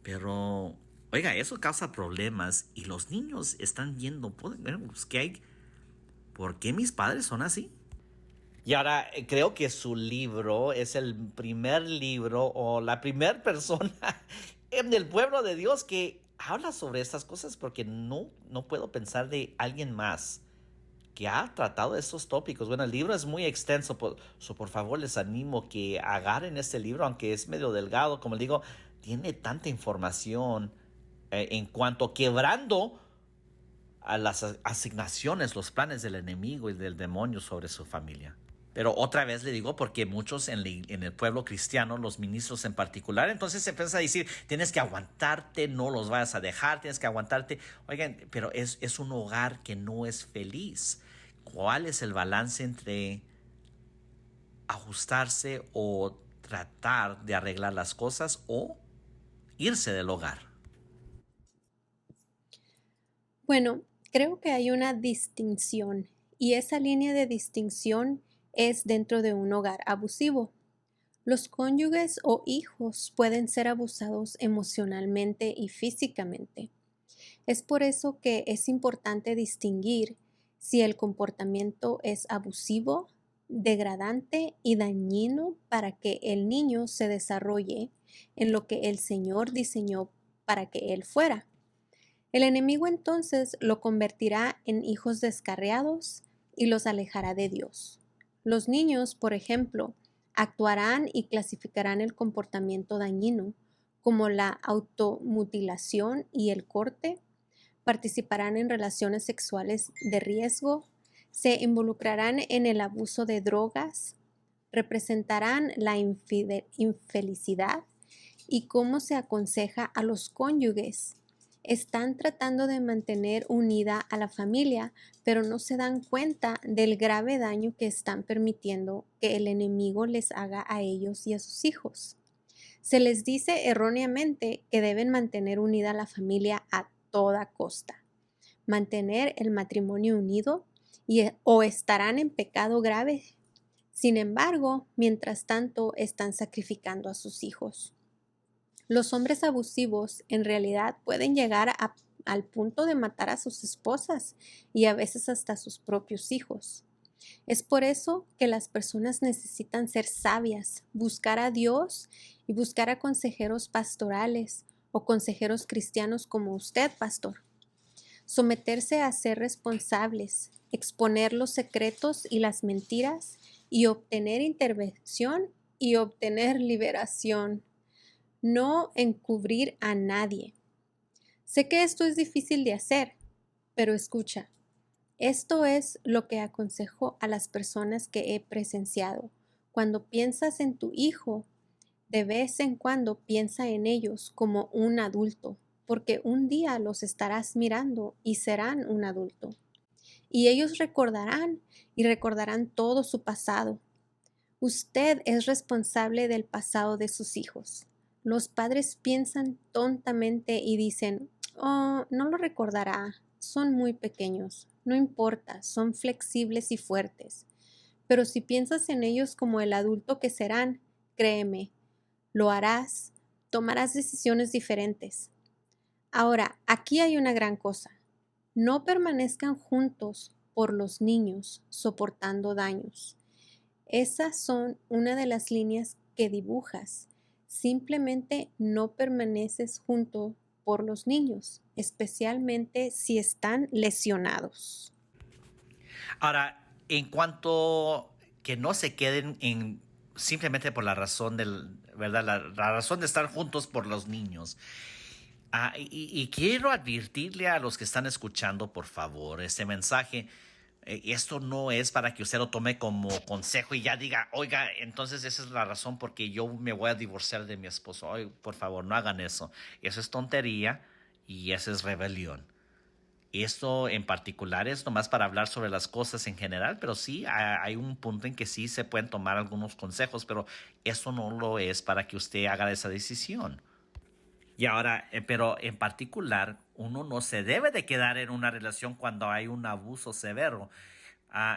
Speaker 1: Pero, oiga, eso causa problemas y los niños están viendo, bueno, pues, ¿por qué mis padres son así? Y ahora creo que su libro es el primer libro o la primera persona en el pueblo de Dios que habla sobre estas cosas porque no puedo pensar de alguien más que ha tratado estos tópicos. Bueno, el libro es muy extenso, por favor les animo que agarren este libro, aunque es medio delgado, como les digo, tiene tanta información en cuanto quebrando a las asignaciones, los planes del enemigo y del demonio sobre su familia. Pero otra vez le digo, porque muchos en el pueblo cristiano, los ministros en particular, entonces se empieza a decir, tienes que aguantarte, no los vayas a dejar, tienes que aguantarte. Oigan, pero es un hogar que no es feliz. ¿Cuál es el balance entre ajustarse o tratar de arreglar las cosas o irse del hogar?
Speaker 2: Bueno, creo que hay una distinción y esa línea de distinción es dentro de un hogar abusivo. Los cónyuges o hijos pueden ser abusados emocionalmente y físicamente. Es por eso que es importante distinguir si el comportamiento es abusivo, degradante y dañino para que el niño se desarrolle en lo que el Señor diseñó para que él fuera. El enemigo entonces lo convertirá en hijos descarriados y los alejará de Dios. Los niños, por ejemplo, actuarán y clasificarán el comportamiento dañino como la automutilación y el corte, participarán en relaciones sexuales de riesgo, se involucrarán en el abuso de drogas, representarán la infelicidad y cómo se aconseja a los cónyuges. Están tratando de mantener unida a la familia, pero no se dan cuenta del grave daño que están permitiendo que el enemigo les haga a ellos y a sus hijos. Se les dice erróneamente que deben mantener unida a la familia a toda costa, mantener el matrimonio unido o estarán en pecado grave. Sin embargo, mientras tanto, están sacrificando a sus hijos. Los hombres abusivos en realidad pueden llegar al punto de matar a sus esposas y a veces hasta a sus propios hijos. Es por eso que las personas necesitan ser sabias, buscar a Dios y buscar a consejeros pastorales o consejeros cristianos como usted, pastor. Someterse a ser responsables, exponer los secretos y las mentiras y obtener intervención y obtener liberación. No encubrir a nadie. Sé que esto es difícil de hacer, pero escucha, esto es lo que aconsejo a las personas que he presenciado. Cuando piensas en tu hijo, de vez en cuando piensa en ellos como un adulto, porque un día los estarás mirando y serán un adulto. Y ellos recordarán y recordarán todo su pasado. Usted es responsable del pasado de sus hijos. Los padres piensan tontamente y dicen, oh, no lo recordará, son muy pequeños, no importa, son flexibles y fuertes. Pero si piensas en ellos como el adulto que serán, créeme, lo harás, tomarás decisiones diferentes. Ahora, aquí hay una gran cosa. No permanezcan juntos por los niños soportando daños. Esas son una de las líneas que dibujas. Simplemente no permaneces junto por los niños, especialmente si están lesionados.
Speaker 1: Ahora, en cuanto que no se queden en simplemente por la razón ¿verdad? La razón de estar juntos por los niños. Y quiero advertirle a los que están escuchando, por favor, este mensaje. Esto no es para que usted lo tome como consejo y ya diga, oiga, entonces esa es la razón porque yo me voy a divorciar de mi esposo. Oye, por favor, no hagan eso. Eso es tontería y eso es rebelión. Esto en particular es nomás para hablar sobre las cosas en general, pero sí hay un punto en que sí se pueden tomar algunos consejos, pero eso no lo es para que usted haga esa decisión. Y ahora, pero en particular, uno no se debe de quedar en una relación cuando hay un abuso severo.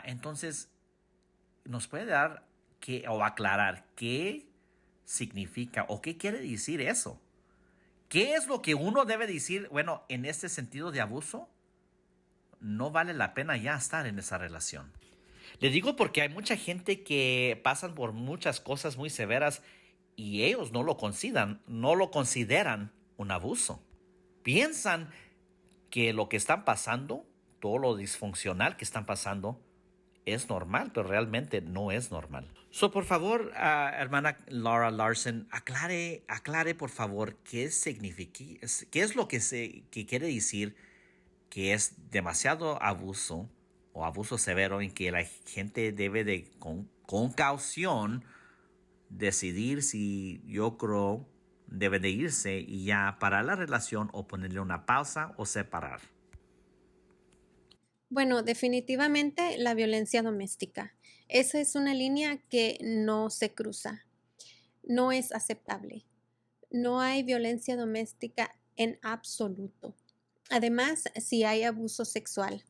Speaker 1: Entonces, ¿nos puede dar o aclarar qué significa o qué quiere decir eso? ¿Qué es lo que uno debe decir? Bueno, en este sentido de abuso, no vale la pena ya estar en esa relación. Le digo porque hay mucha gente que pasan por muchas cosas muy severas y ellos no lo consideran un abuso. piensan que lo que están pasando, todo lo disfuncional que están pasando, es normal, pero realmente no es normal. So, por favor, hermana Laura Larson, aclare por favor qué significa, qué es lo que quiere decir que es demasiado abuso o abuso severo en que la gente debe de con caución decidir si yo creo debe de irse y ya parar la relación o ponerle una pausa o separar.
Speaker 2: Bueno, definitivamente la violencia doméstica. Esa es una línea que no se cruza, no es aceptable. No hay violencia doméstica en absoluto. Además, si hay abuso sexual,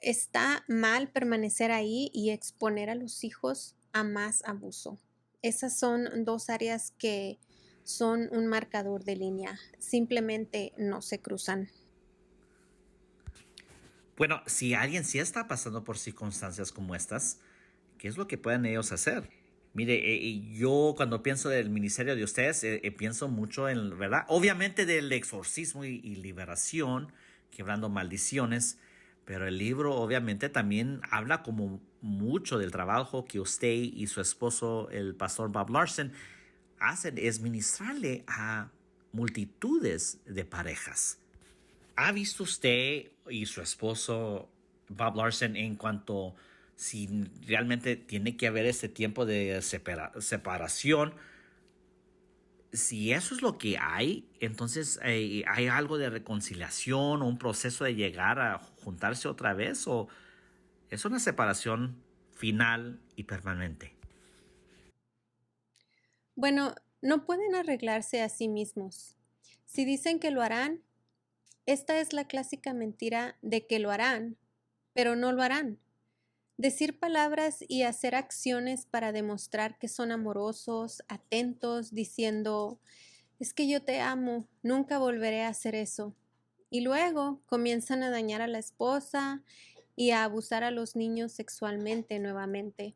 Speaker 2: está mal permanecer ahí y exponer a los hijos a más abuso. Esas son dos áreas que son un marcador de línea. Simplemente no se cruzan.
Speaker 1: Bueno, si alguien sí está pasando por circunstancias como estas, ¿qué es lo que pueden ellos hacer? Mire, yo cuando pienso del ministerio de ustedes, pienso mucho en, ¿verdad? Obviamente del exorcismo y liberación, quebrando maldiciones, pero el libro obviamente también habla como mucho del trabajo que usted y su esposo, el pastor Bob Larson, hacen, es ministrarle a multitudes de parejas. ¿Ha visto usted y su esposo Bob Larson en cuanto si realmente tiene que haber este tiempo de separación? Si eso es lo que hay, entonces hay algo de reconciliación o un proceso de llegar a juntarse otra vez o es una separación final y permanente.
Speaker 2: Bueno, no pueden arreglarse a sí mismos. Si dicen que lo harán, esta es la clásica mentira de que lo harán, pero no lo harán. Decir palabras y hacer acciones para demostrar que son amorosos, atentos, diciendo, es que yo te amo, nunca volveré a hacer eso. Y luego comienzan a dañar a la esposa y a abusar a los niños sexualmente nuevamente.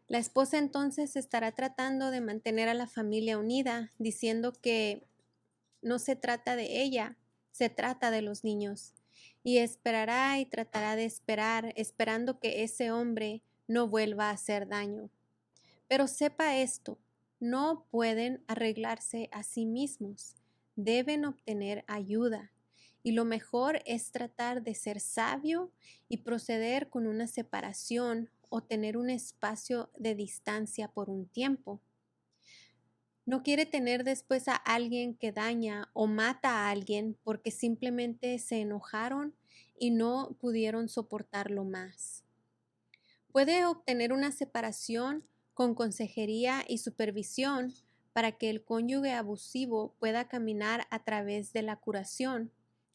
Speaker 2: La esposa entonces estará tratando de mantener a la familia unida, diciendo que no se trata de ella, se trata de los niños. Y esperará y tratará de esperar, esperando que ese hombre no vuelva a hacer daño. Pero sepa esto, no pueden arreglarse a sí mismos, deben obtener ayuda. Y lo mejor es tratar de ser sabio y proceder con una separación o tener un espacio de distancia por un tiempo. No quiere tener después a alguien que daña o mata a alguien porque simplemente se enojaron y no pudieron soportarlo más. Puede obtener una separación con consejería y supervisión para que el cónyuge abusivo pueda caminar a través de la curación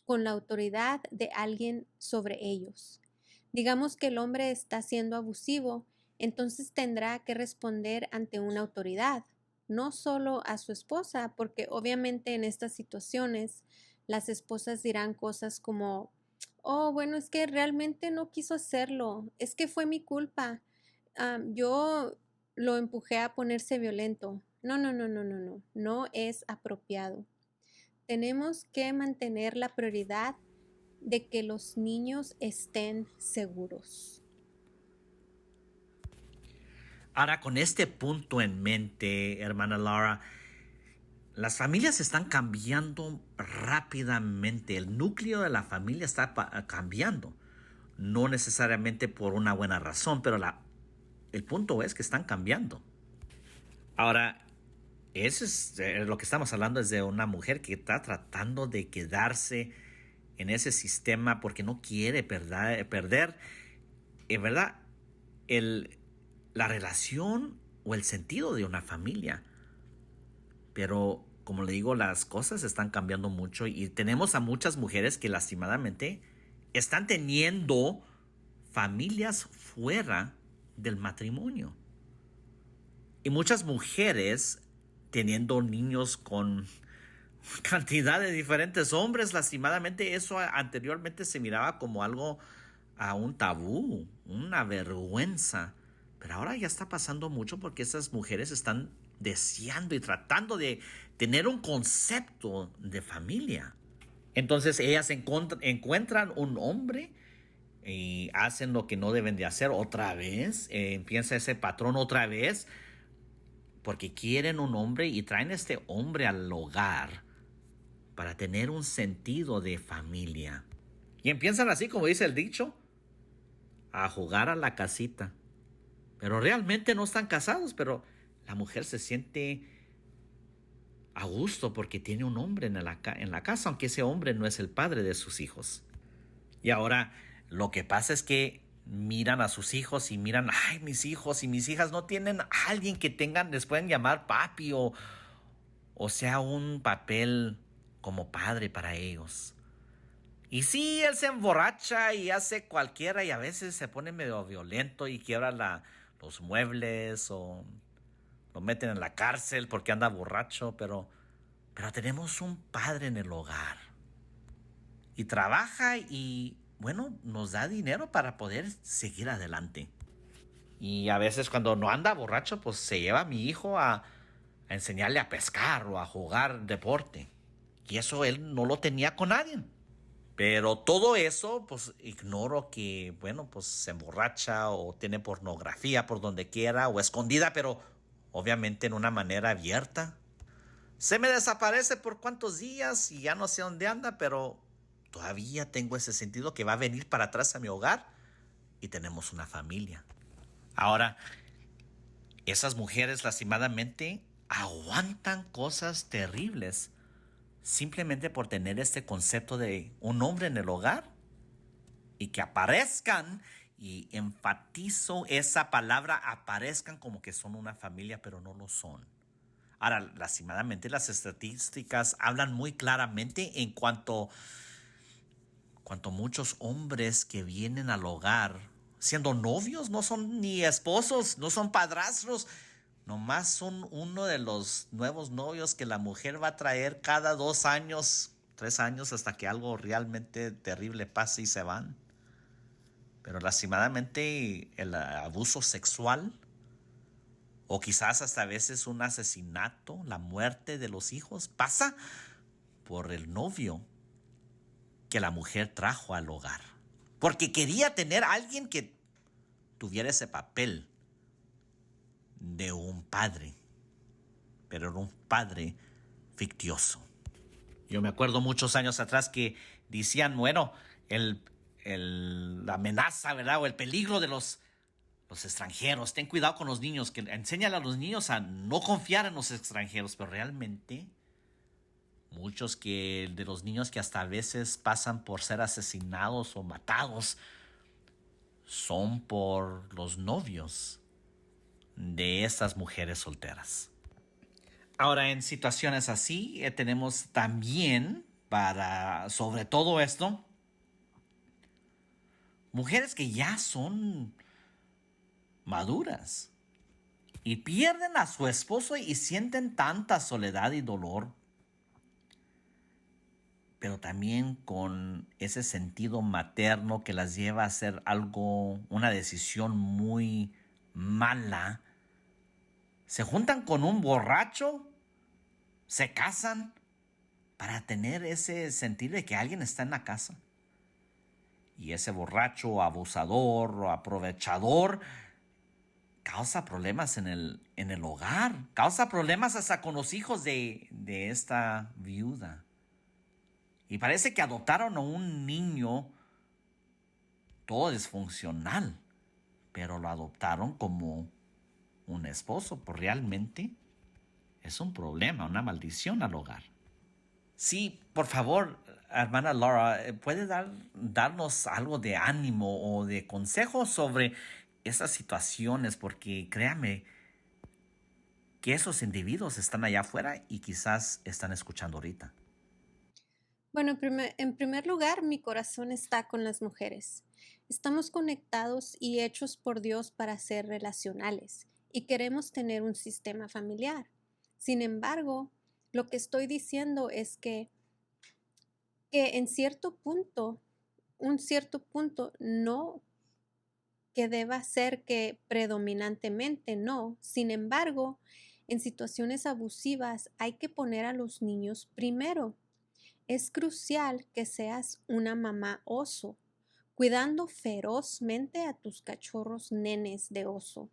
Speaker 2: con la autoridad de alguien sobre ellos. Digamos que el hombre está siendo abusivo, entonces tendrá que responder ante una autoridad, no solo a su esposa, porque obviamente en estas situaciones las esposas dirán cosas como, oh, bueno, es que realmente no quiso hacerlo, es que fue mi culpa, yo lo empujé a ponerse violento. No, no, no, no, no, no, no es apropiado. Tenemos que mantener la prioridad de que los niños estén seguros.
Speaker 1: Ahora, con este punto en mente, hermana Laura, las familias están cambiando rápidamente. El núcleo de la familia está cambiando. No necesariamente por una buena razón, pero el punto es que están cambiando. Ahora, eso es lo que estamos hablando es de una mujer que está tratando de quedarse en ese sistema porque no quiere perder en verdad, la relación o el sentido de una familia. Pero, como le digo, las cosas están cambiando mucho y tenemos a muchas mujeres que lastimadamente están teniendo familias fuera del matrimonio. Y muchas mujeres teniendo niños con cantidad de diferentes hombres, lastimadamente eso anteriormente se miraba como algo a un tabú, una vergüenza. Pero ahora ya está pasando mucho porque esas mujeres están deseando y tratando de tener un concepto de familia. Entonces ellas encuentran un hombre y hacen lo que no deben de hacer otra vez, empieza ese patrón otra vez, porque quieren un hombre y traen este hombre al hogar para tener un sentido de familia. Y empiezan así, como dice el dicho, a jugar a la casita. Pero realmente no están casados, pero la mujer se siente a gusto porque tiene un hombre en la casa, aunque ese hombre no es el padre de sus hijos. Y ahora lo que pasa es que miran a sus hijos y miran, ay, mis hijos y mis hijas no tienen a alguien que tengan, les pueden llamar papi o sea un papel como padre para ellos. Y sí, él se emborracha y hace cualquiera y a veces se pone medio violento y quiebra los muebles o lo meten en la cárcel porque anda borracho, pero tenemos un padre en el hogar. Y trabaja y, bueno, nos da dinero para poder seguir adelante. Y a veces cuando no anda borracho, pues se lleva a mi hijo a enseñarle a pescar o a jugar deporte. Y eso él no lo tenía con nadie. Pero todo eso, pues ignoro que, bueno, pues se emborracha o tiene pornografía por donde quiera o escondida, pero obviamente en una manera abierta. Se me desaparece por cuántos días y ya no sé dónde anda, pero todavía tengo ese sentido que va a venir para atrás a mi hogar y tenemos una familia. Ahora, esas mujeres lastimadamente aguantan cosas terribles simplemente por tener este concepto de un hombre en el hogar y que aparezcan, y enfatizo esa palabra, aparezcan como que son una familia, pero no lo son. Ahora, lastimadamente las estadísticas hablan muy claramente en cuanto muchos hombres que vienen al hogar siendo novios, no son ni esposos, no son padrastros, nomás son uno de los nuevos novios que la mujer va a traer cada 2 años, 3 años, hasta que algo realmente terrible pase y se van. Pero lastimadamente el abuso sexual o quizás hasta a veces un asesinato, la muerte de los hijos, pasa por el novio que la mujer trajo al hogar. Porque quería tener a alguien que tuviera ese papel de un padre, pero era un padre fictioso. Yo me acuerdo muchos años atrás que decían, bueno, la amenaza, ¿verdad? O el peligro de los extranjeros. Ten cuidado con los niños, que enséñale a los niños a no confiar en los extranjeros, pero realmente muchos de los niños que hasta a veces pasan por ser asesinados o matados son por los novios de estas mujeres solteras. Ahora, en situaciones así, tenemos también, sobre todo esto, mujeres que ya son maduras y pierden a su esposo y sienten tanta soledad y dolor, pero también con ese sentido materno que las lleva a hacer una decisión muy mala. Se juntan con un borracho, se casan para tener ese sentir de que alguien está en la casa. Y ese borracho, abusador o aprovechador causa problemas en el hogar, causa problemas hasta con los hijos de esta viuda. Y parece que adoptaron a un niño todo disfuncional, pero lo adoptaron como un esposo, pues realmente es un problema, una maldición al hogar. Sí, por favor, hermana Laura, ¿puede darnos algo de ánimo o de consejo sobre esas situaciones? Porque créame que esos individuos están allá afuera y quizás están escuchando ahorita.
Speaker 2: Bueno, en primer lugar, mi corazón está con las mujeres. Estamos conectados y hechos por Dios para ser relacionales y queremos tener un sistema familiar. Sin embargo, lo que estoy diciendo es que en cierto punto, un cierto punto, no que deba ser que predominantemente no. Sin embargo, en situaciones abusivas hay que poner a los niños primero. Es crucial que seas una mamá oso, cuidando ferozmente a tus cachorros nenes de oso.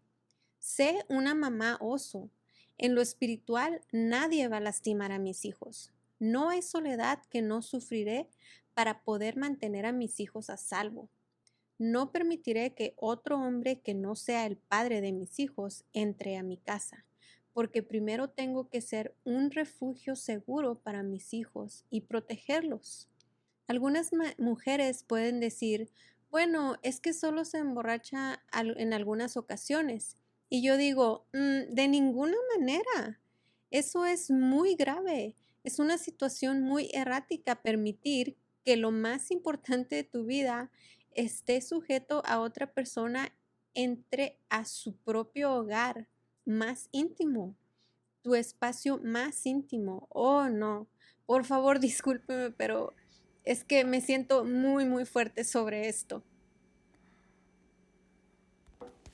Speaker 2: Sé una mamá oso. En lo espiritual nadie va a lastimar a mis hijos. No hay soledad que no sufriré para poder mantener a mis hijos a salvo. No permitiré que otro hombre que no sea el padre de mis hijos entre a mi casa, porque primero tengo que ser un refugio seguro para mis hijos y protegerlos. Algunas mujeres pueden decir, bueno, es que solo se emborracha en algunas ocasiones. Y yo digo, de ninguna manera. Eso es muy grave. Es una situación muy errática permitir que lo más importante de tu vida esté sujeto a otra persona, entre a su propio hogar más íntimo, tu espacio más íntimo. Oh, no. Por favor, discúlpeme, pero es que me siento muy, muy fuerte sobre esto.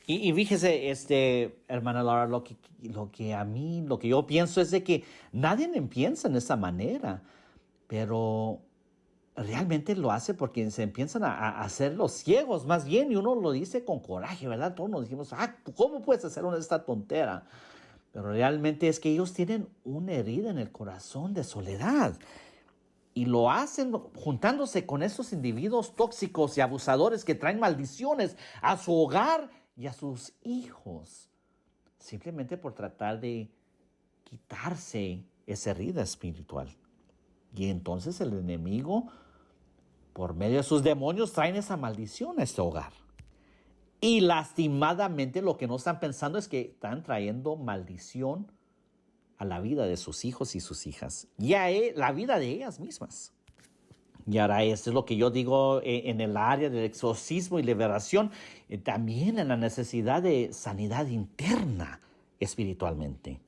Speaker 1: Y fíjese, hermana Laura, lo que yo pienso es de que nadie piensa en esa manera, pero realmente lo hace porque se empiezan a hacer los ciegos, más bien, y uno lo dice con coraje, ¿verdad? Todos nos dijimos, ¿cómo puedes hacer esta tontera? Pero realmente es que ellos tienen una herida en el corazón de soledad. Y lo hacen juntándose con esos individuos tóxicos y abusadores que traen maldiciones a su hogar y a sus hijos. Simplemente por tratar de quitarse esa herida espiritual. Y entonces el enemigo, por medio de sus demonios, traen esa maldición a este hogar. Y lastimadamente lo que no están pensando es que están trayendo maldición a la vida de sus hijos y sus hijas y a la vida de ellas mismas. Y ahora esto es lo que yo digo en el área del exorcismo y liberación, también en la necesidad de sanidad interna espiritualmente.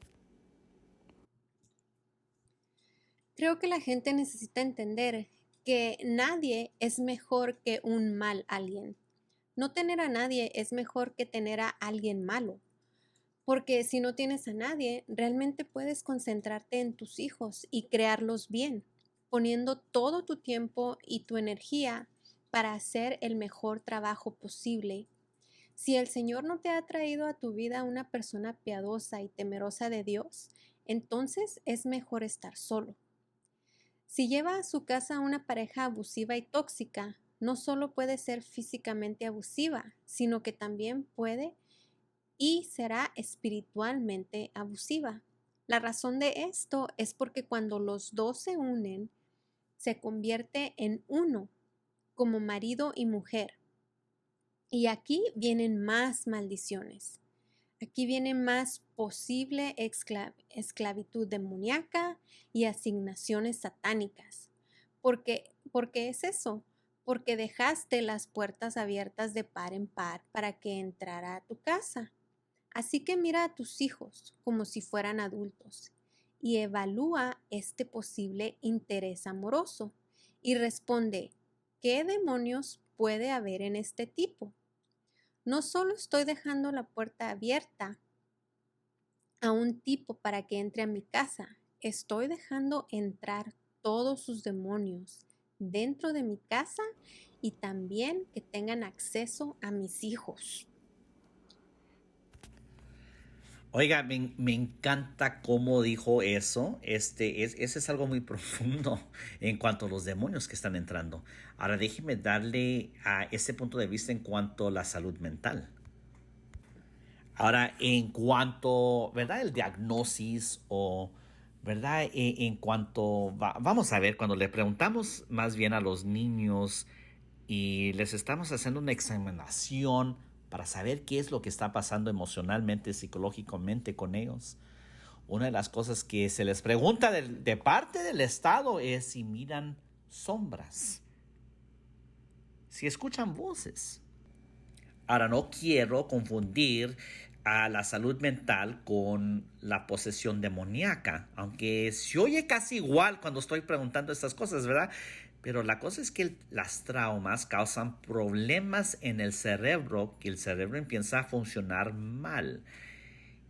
Speaker 2: Creo que la gente necesita entender que nadie es mejor que un mal alguien. No tener a nadie es mejor que tener a alguien malo. Porque si no tienes a nadie, realmente puedes concentrarte en tus hijos y crearlos bien, poniendo todo tu tiempo y tu energía para hacer el mejor trabajo posible. Si el Señor no te ha traído a tu vida una persona piadosa y temerosa de Dios, entonces es mejor estar solo. Si lleva a su casa una pareja abusiva y tóxica, no solo puede ser físicamente abusiva, sino que también puede y será espiritualmente abusiva. La razón de esto es porque cuando los dos se unen, se convierte en uno, como marido y mujer. Y aquí vienen más maldiciones. Aquí viene más posible esclavitud demoníaca y asignaciones satánicas. ¿Por qué es eso? Porque dejaste las puertas abiertas de par en par para que entrara a tu casa. Así que mira a tus hijos como si fueran adultos y evalúa este posible interés amoroso y responde, ¿qué demonios puede haber en este tipo? No solo estoy dejando la puerta abierta a un tipo para que entre a mi casa, estoy dejando entrar todos sus demonios dentro de mi casa y también que tengan acceso a mis hijos.
Speaker 1: Oiga, me encanta cómo dijo eso. Ese es algo muy profundo en cuanto a los demonios que están entrando. Ahora déjeme darle a ese punto de vista en cuanto a la salud mental. Ahora, en cuanto, ¿verdad? El diagnosis o, ¿verdad? En cuanto, vamos a ver, cuando le preguntamos más bien a los niños y les estamos haciendo una examinación para saber qué es lo que está pasando emocionalmente, psicológicamente con ellos. Una de las cosas que se les pregunta de parte del Estado es si miran sombras, si escuchan voces. Ahora, no quiero confundir a la salud mental con la posesión demoníaca, aunque se oye casi igual cuando estoy preguntando estas cosas, ¿verdad? Pero la cosa es que las traumas causan problemas en el cerebro, que el cerebro empieza a funcionar mal.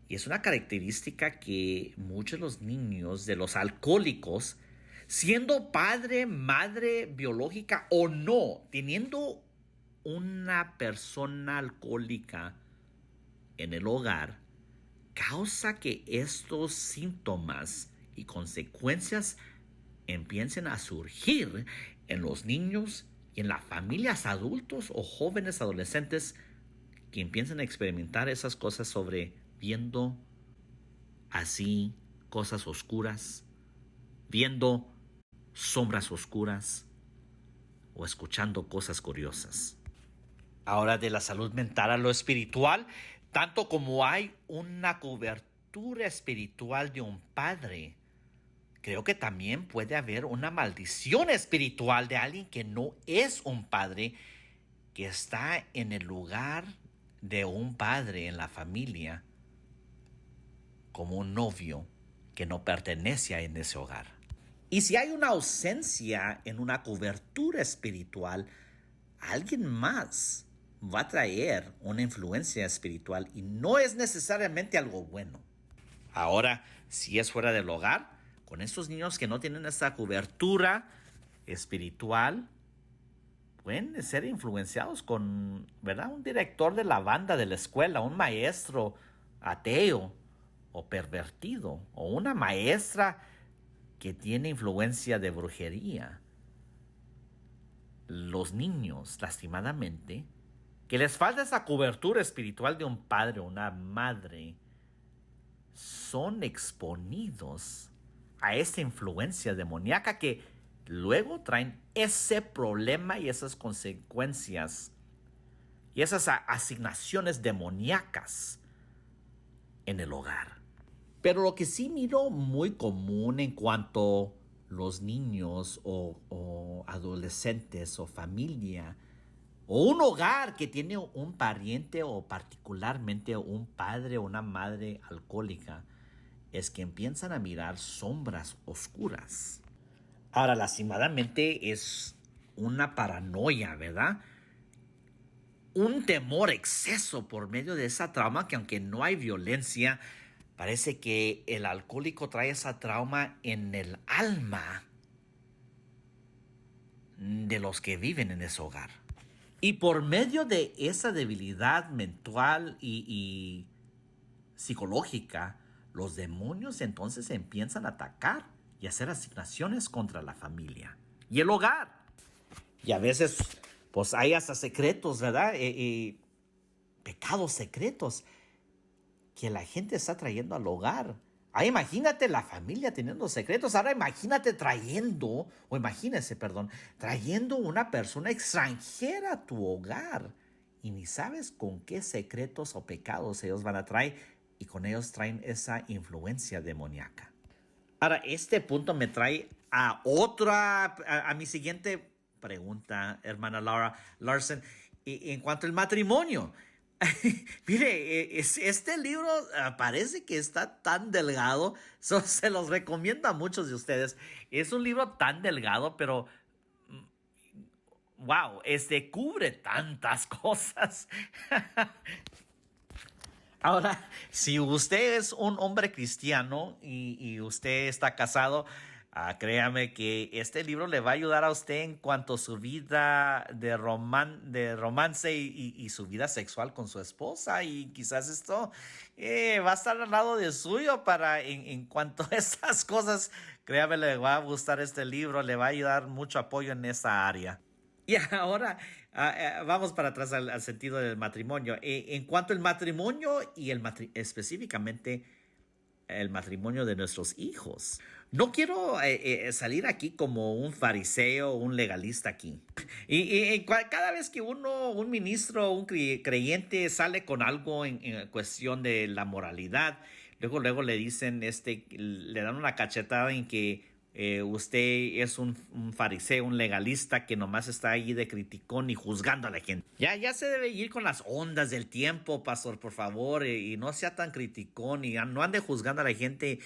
Speaker 1: Y es una característica que muchos de los niños de los alcohólicos Siendo padre, madre biológica o no, teniendo una persona alcohólica en el hogar, causa que estos síntomas y consecuencias empiecen a surgir en los niños y en las familias adultos o jóvenes adolescentes que empiezan a experimentar esas cosas sobre viendo así cosas oscuras, viendo sombras oscuras o escuchando cosas curiosas. Ahora, de la salud mental a lo espiritual, tanto como hay una cobertura espiritual de un padre, creo que también puede haber una maldición espiritual de alguien que no es un padre, que está en el lugar de un padre en la familia, como un novio que no pertenece en ese hogar. Y si hay una ausencia en una cobertura espiritual, alguien más va a traer una influencia espiritual y no es necesariamente algo bueno. Ahora, si es fuera del hogar, con estos niños que no tienen esta cobertura espiritual, pueden ser influenciados con, ¿verdad?, un director de la banda de la escuela, un maestro ateo o pervertido, o una maestra que tiene influencia de brujería. Los niños, lastimadamente, que les falta esa cobertura espiritual de un padre o una madre, son exponidos a esa influencia demoníaca que luego traen ese problema y esas consecuencias y esas asignaciones demoníacas en el hogar. Pero lo que sí miro muy común en cuanto los niños o adolescentes o familia o un hogar que tiene un pariente o particularmente un padre o una madre alcohólica, es que empiezan a mirar sombras oscuras. Ahora, lastimadamente es una paranoia, ¿verdad? Un temor exceso por medio de esa trauma que, aunque no hay violencia, parece que el alcohólico trae esa trauma en el alma de los que viven en ese hogar. Y por medio de esa debilidad mental y psicológica, los demonios entonces empiezan a atacar y hacer asignaciones contra la familia y el hogar. Y a veces, pues hay hasta secretos, ¿verdad? Pecados secretos que la gente está trayendo al hogar. Imagínate la familia teniendo secretos. Ahora imagínate trayendo una persona extranjera a tu hogar y ni sabes con qué secretos o pecados ellos van a traer y con ellos traen esa influencia demoníaca. Ahora, este punto me trae a mi siguiente pregunta, hermana Laura Larson, en cuanto al matrimonio. Mire, este libro parece que está tan delgado, se los recomiendo a muchos de ustedes. Es un libro tan delgado, pero wow, cubre tantas cosas. Ahora, si usted es un hombre cristiano y usted está casado, créame que este libro le va a ayudar a usted en cuanto a su vida de romance y su vida sexual con su esposa. Y quizás esto va a estar al lado de suyo en cuanto a estas cosas. Créame, le va a gustar este libro, le va a ayudar mucho apoyo en esa área. Y ahora vamos para atrás al sentido del matrimonio. En cuanto al matrimonio y específicamente el matrimonio de nuestros hijos. No quiero salir aquí como un fariseo, un legalista aquí. Cada vez que un ministro, un creyente sale con algo en cuestión de la moralidad, luego le dicen, le dan una cachetada en que usted es un fariseo, un legalista que nomás está ahí de criticón y juzgando a la gente. Ya se debe ir con las ondas del tiempo, pastor, por favor, y no sea tan criticón y no ande juzgando a la gente.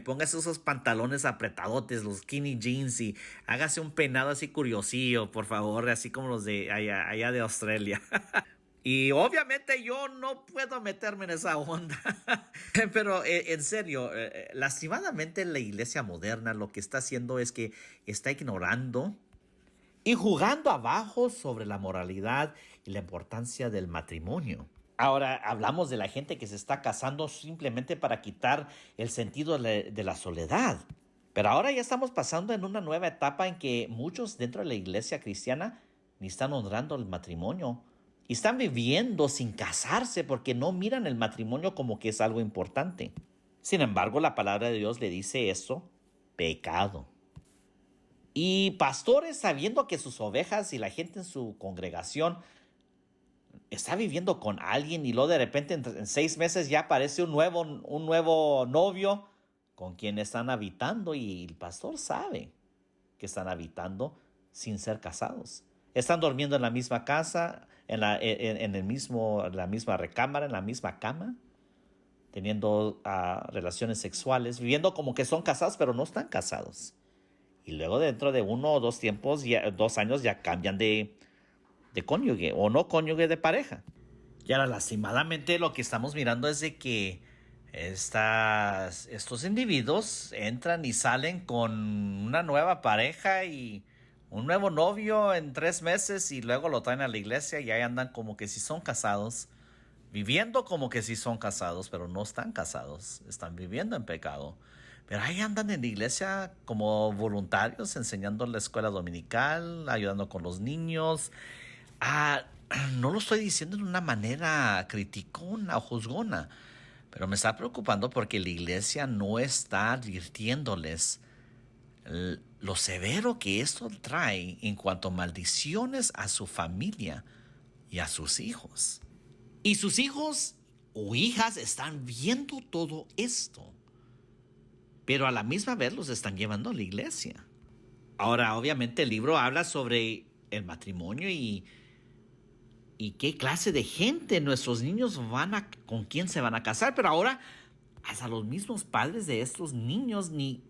Speaker 1: Póngase esos pantalones apretadotes, los skinny jeans, y hágase un peinado así curiosillo, por favor, así como los de allá de Australia. Y obviamente yo no puedo meterme en esa onda. Pero en serio, lastimadamente la iglesia moderna lo que está haciendo es que está ignorando y jugando abajo sobre la moralidad y la importancia del matrimonio. Ahora hablamos de la gente que se está casando simplemente para quitar el sentido de la soledad. Pero ahora ya estamos pasando en una nueva etapa en que muchos dentro de la iglesia cristiana ni están honrando el matrimonio y están viviendo sin casarse porque no miran el matrimonio como que es algo importante. Sin embargo, la palabra de Dios le dice eso, pecado. Y pastores, sabiendo que sus ovejas y la gente en su congregación está viviendo con alguien y luego de repente en 6 meses ya aparece un nuevo novio con quien están habitando y el pastor sabe que están habitando sin ser casados. Están durmiendo en la misma casa, la misma recámara, en la misma cama, teniendo relaciones sexuales, viviendo como que son casados, pero no están casados. Y luego dentro de 1 o 2 2 años ya cambian de cónyuge o no cónyuge de pareja. Y ahora, lastimadamente, lo que estamos mirando es de que estos individuos entran y salen con una nueva pareja y un nuevo novio en 3 meses y luego lo traen a la iglesia y ahí andan como que si son casados, viviendo como que si son casados, pero no están casados, están viviendo en pecado. Pero ahí andan en la iglesia como voluntarios, enseñando en la escuela dominical, ayudando con los niños. Ah, no lo estoy diciendo de una manera criticona o juzgona, pero me está preocupando porque la iglesia no está advirtiéndoles lo severo que esto trae en cuanto a maldiciones a su familia y a sus hijos. Y sus hijos o hijas están viendo todo esto, pero a la misma vez los están llevando a la iglesia. Ahora, obviamente el libro habla sobre el matrimonio y qué clase de gente nuestros niños con quién se van a casar, pero ahora hasta los mismos padres de estos niños ni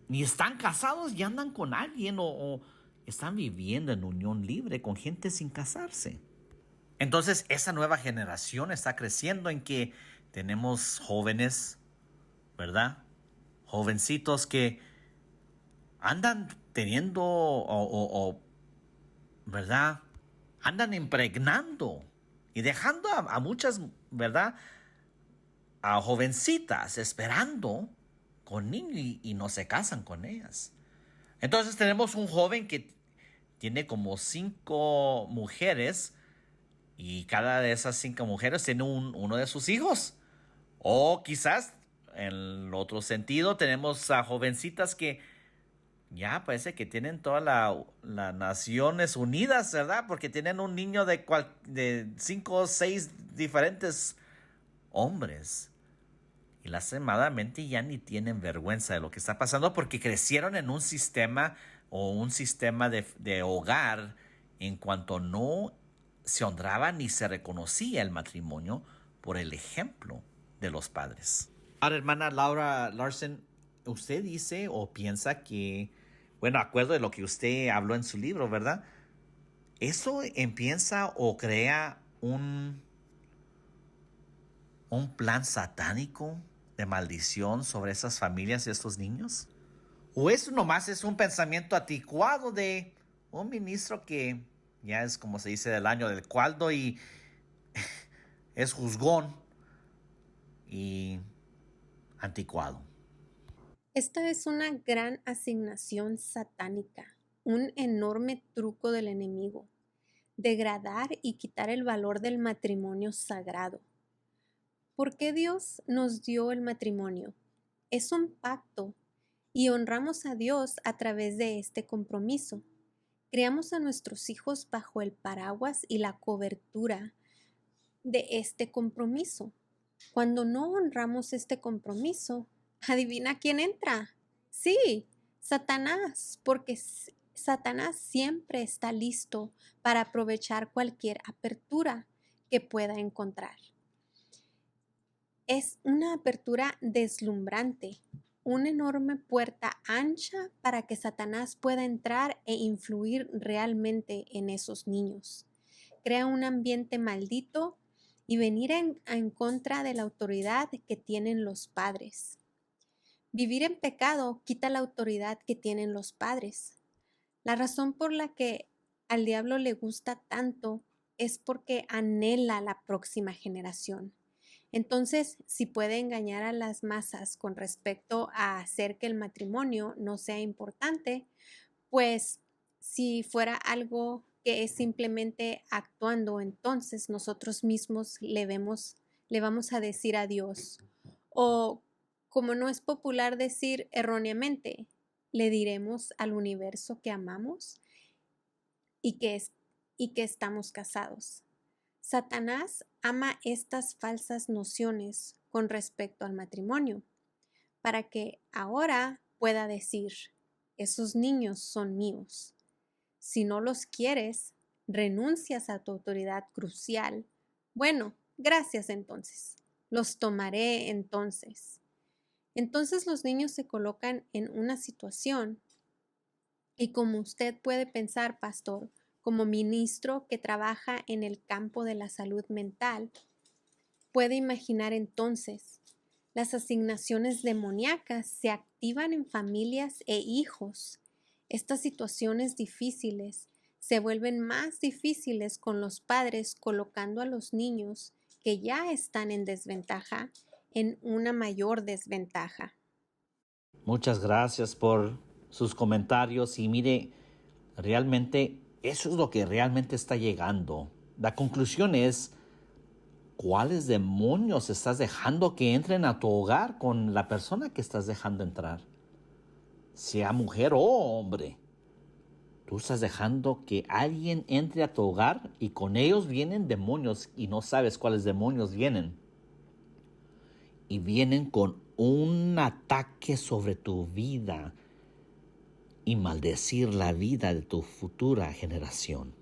Speaker 1: están casados y andan con alguien o están viviendo en unión libre con gente sin casarse. Entonces, esa nueva generación está creciendo en que tenemos jóvenes, ¿verdad? Jovencitos que andan teniendo ¿verdad? Andan impregnando y dejando a muchas, ¿verdad? A jovencitas esperando con niños y no se casan con ellas. Entonces tenemos un joven que tiene como 5 mujeres y cada de esas 5 mujeres tiene uno de sus hijos. O quizás en el otro sentido tenemos a jovencitas que ya parece que tienen todas las Naciones Unidas, ¿verdad? Porque tienen un niño de 5 o 6 diferentes hombres. Y lastimadamente ya ni tienen vergüenza de lo que está pasando porque crecieron en un sistema de hogar en cuanto no se honraba ni se reconocía el matrimonio por el ejemplo de los padres. Ahora, hermana Laura Larson, usted dice o piensa que, bueno, acuerdo de lo que usted habló en su libro, ¿verdad? ¿Eso empieza o crea un plan satánico de maldición sobre esas familias y estos niños? ¿O eso nomás es un pensamiento anticuado de un ministro que ya es como se dice del año del cualdo y es juzgón y anticuado?
Speaker 2: Esta es una gran asignación satánica, un enorme truco del enemigo, degradar y quitar el valor del matrimonio sagrado. ¿Por qué Dios nos dio el matrimonio? Es un pacto y honramos a Dios a través de este compromiso. Criamos a nuestros hijos bajo el paraguas y la cobertura de este compromiso. Cuando no honramos este compromiso, adivina quién entra. Sí, Satanás, porque Satanás siempre está listo para aprovechar cualquier apertura que pueda encontrar. Es una apertura deslumbrante, una enorme puerta ancha para que Satanás pueda entrar e influir realmente en esos niños. crea un ambiente maldito y venir en contra de la autoridad que tienen los padres. Vivir en pecado quita la autoridad que tienen los padres. La razón por la que al diablo le gusta tanto es porque anhela la próxima generación. Entonces, si puede engañar a las masas con respecto a hacer que el matrimonio no sea importante, pues si fuera algo que es simplemente actuando, entonces nosotros mismos le vamos a decir a Dios. O como no es popular decir erróneamente, le diremos al universo que amamos y y que estamos casados. Satanás ama estas falsas nociones con respecto al matrimonio, para que ahora pueda decir, esos niños son míos. Si no los quieres, renuncias a tu autoridad crucial. Bueno, gracias entonces. Los tomaré entonces. Entonces los niños se colocan en una situación y como usted puede pensar, pastor, como ministro que trabaja en el campo de la salud mental, puede imaginar entonces las asignaciones demoníacas se activan en familias e hijos. Estas situaciones difíciles se vuelven más difíciles con los padres colocando a los niños que ya están en desventaja en una mayor desventaja.
Speaker 1: Muchas gracias por sus comentarios y mire, realmente eso es lo que realmente está llegando. La conclusión es, ¿cuáles demonios estás dejando que entren a tu hogar con la persona que estás dejando entrar? Sea mujer o hombre. Tú estás dejando que alguien entre a tu hogar y con ellos vienen demonios y no sabes cuáles demonios vienen. Y vienen con un ataque sobre tu vida y maldecir la vida de tu futura generación.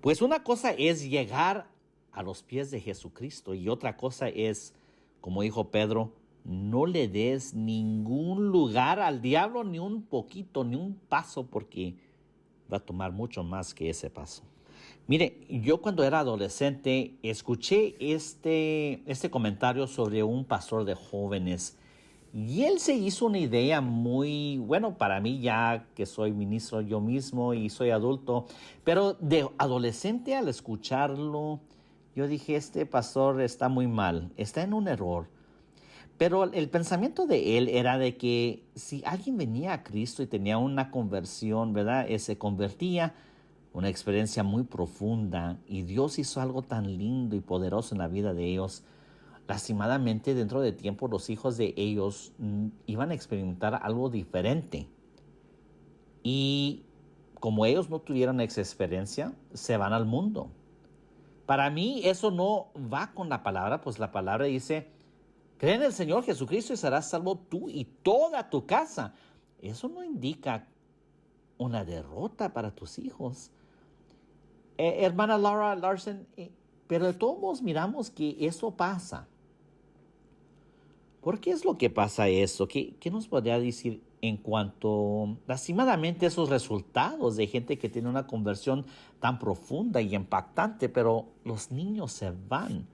Speaker 1: Pues una cosa es llegar a los pies de Jesucristo y otra cosa es, como dijo Pedro, no le des ningún lugar al diablo, ni un poquito, ni un paso, porque va a tomar mucho más que ese paso. Mire, yo cuando era adolescente escuché este comentario sobre un pastor de jóvenes y él se hizo una idea muy, bueno, para mí ya que soy ministro yo mismo y soy adulto, pero de adolescente al escucharlo, yo dije, este pastor está muy mal, está en un error. Pero el pensamiento de él era de que si alguien venía a Cristo y tenía una conversión, ¿verdad? Se convertía, una experiencia muy profunda, y Dios hizo algo tan lindo y poderoso en la vida de ellos. Lastimadamente, dentro de tiempo, los hijos de ellos iban a experimentar algo diferente. Y como ellos no tuvieron esa experiencia, se van al mundo. Para mí eso no va con la palabra, pues la palabra dice, cree en el Señor Jesucristo y serás salvo tú y toda tu casa. Eso no indica una derrota para tus hijos. Hermana Laura Larson, pero de todos modos miramos que eso pasa. ¿Por qué es lo que pasa eso? ¿Qué nos podría decir en cuanto, lastimadamente, esos resultados de gente que tiene una conversión tan profunda y impactante, pero los niños se van,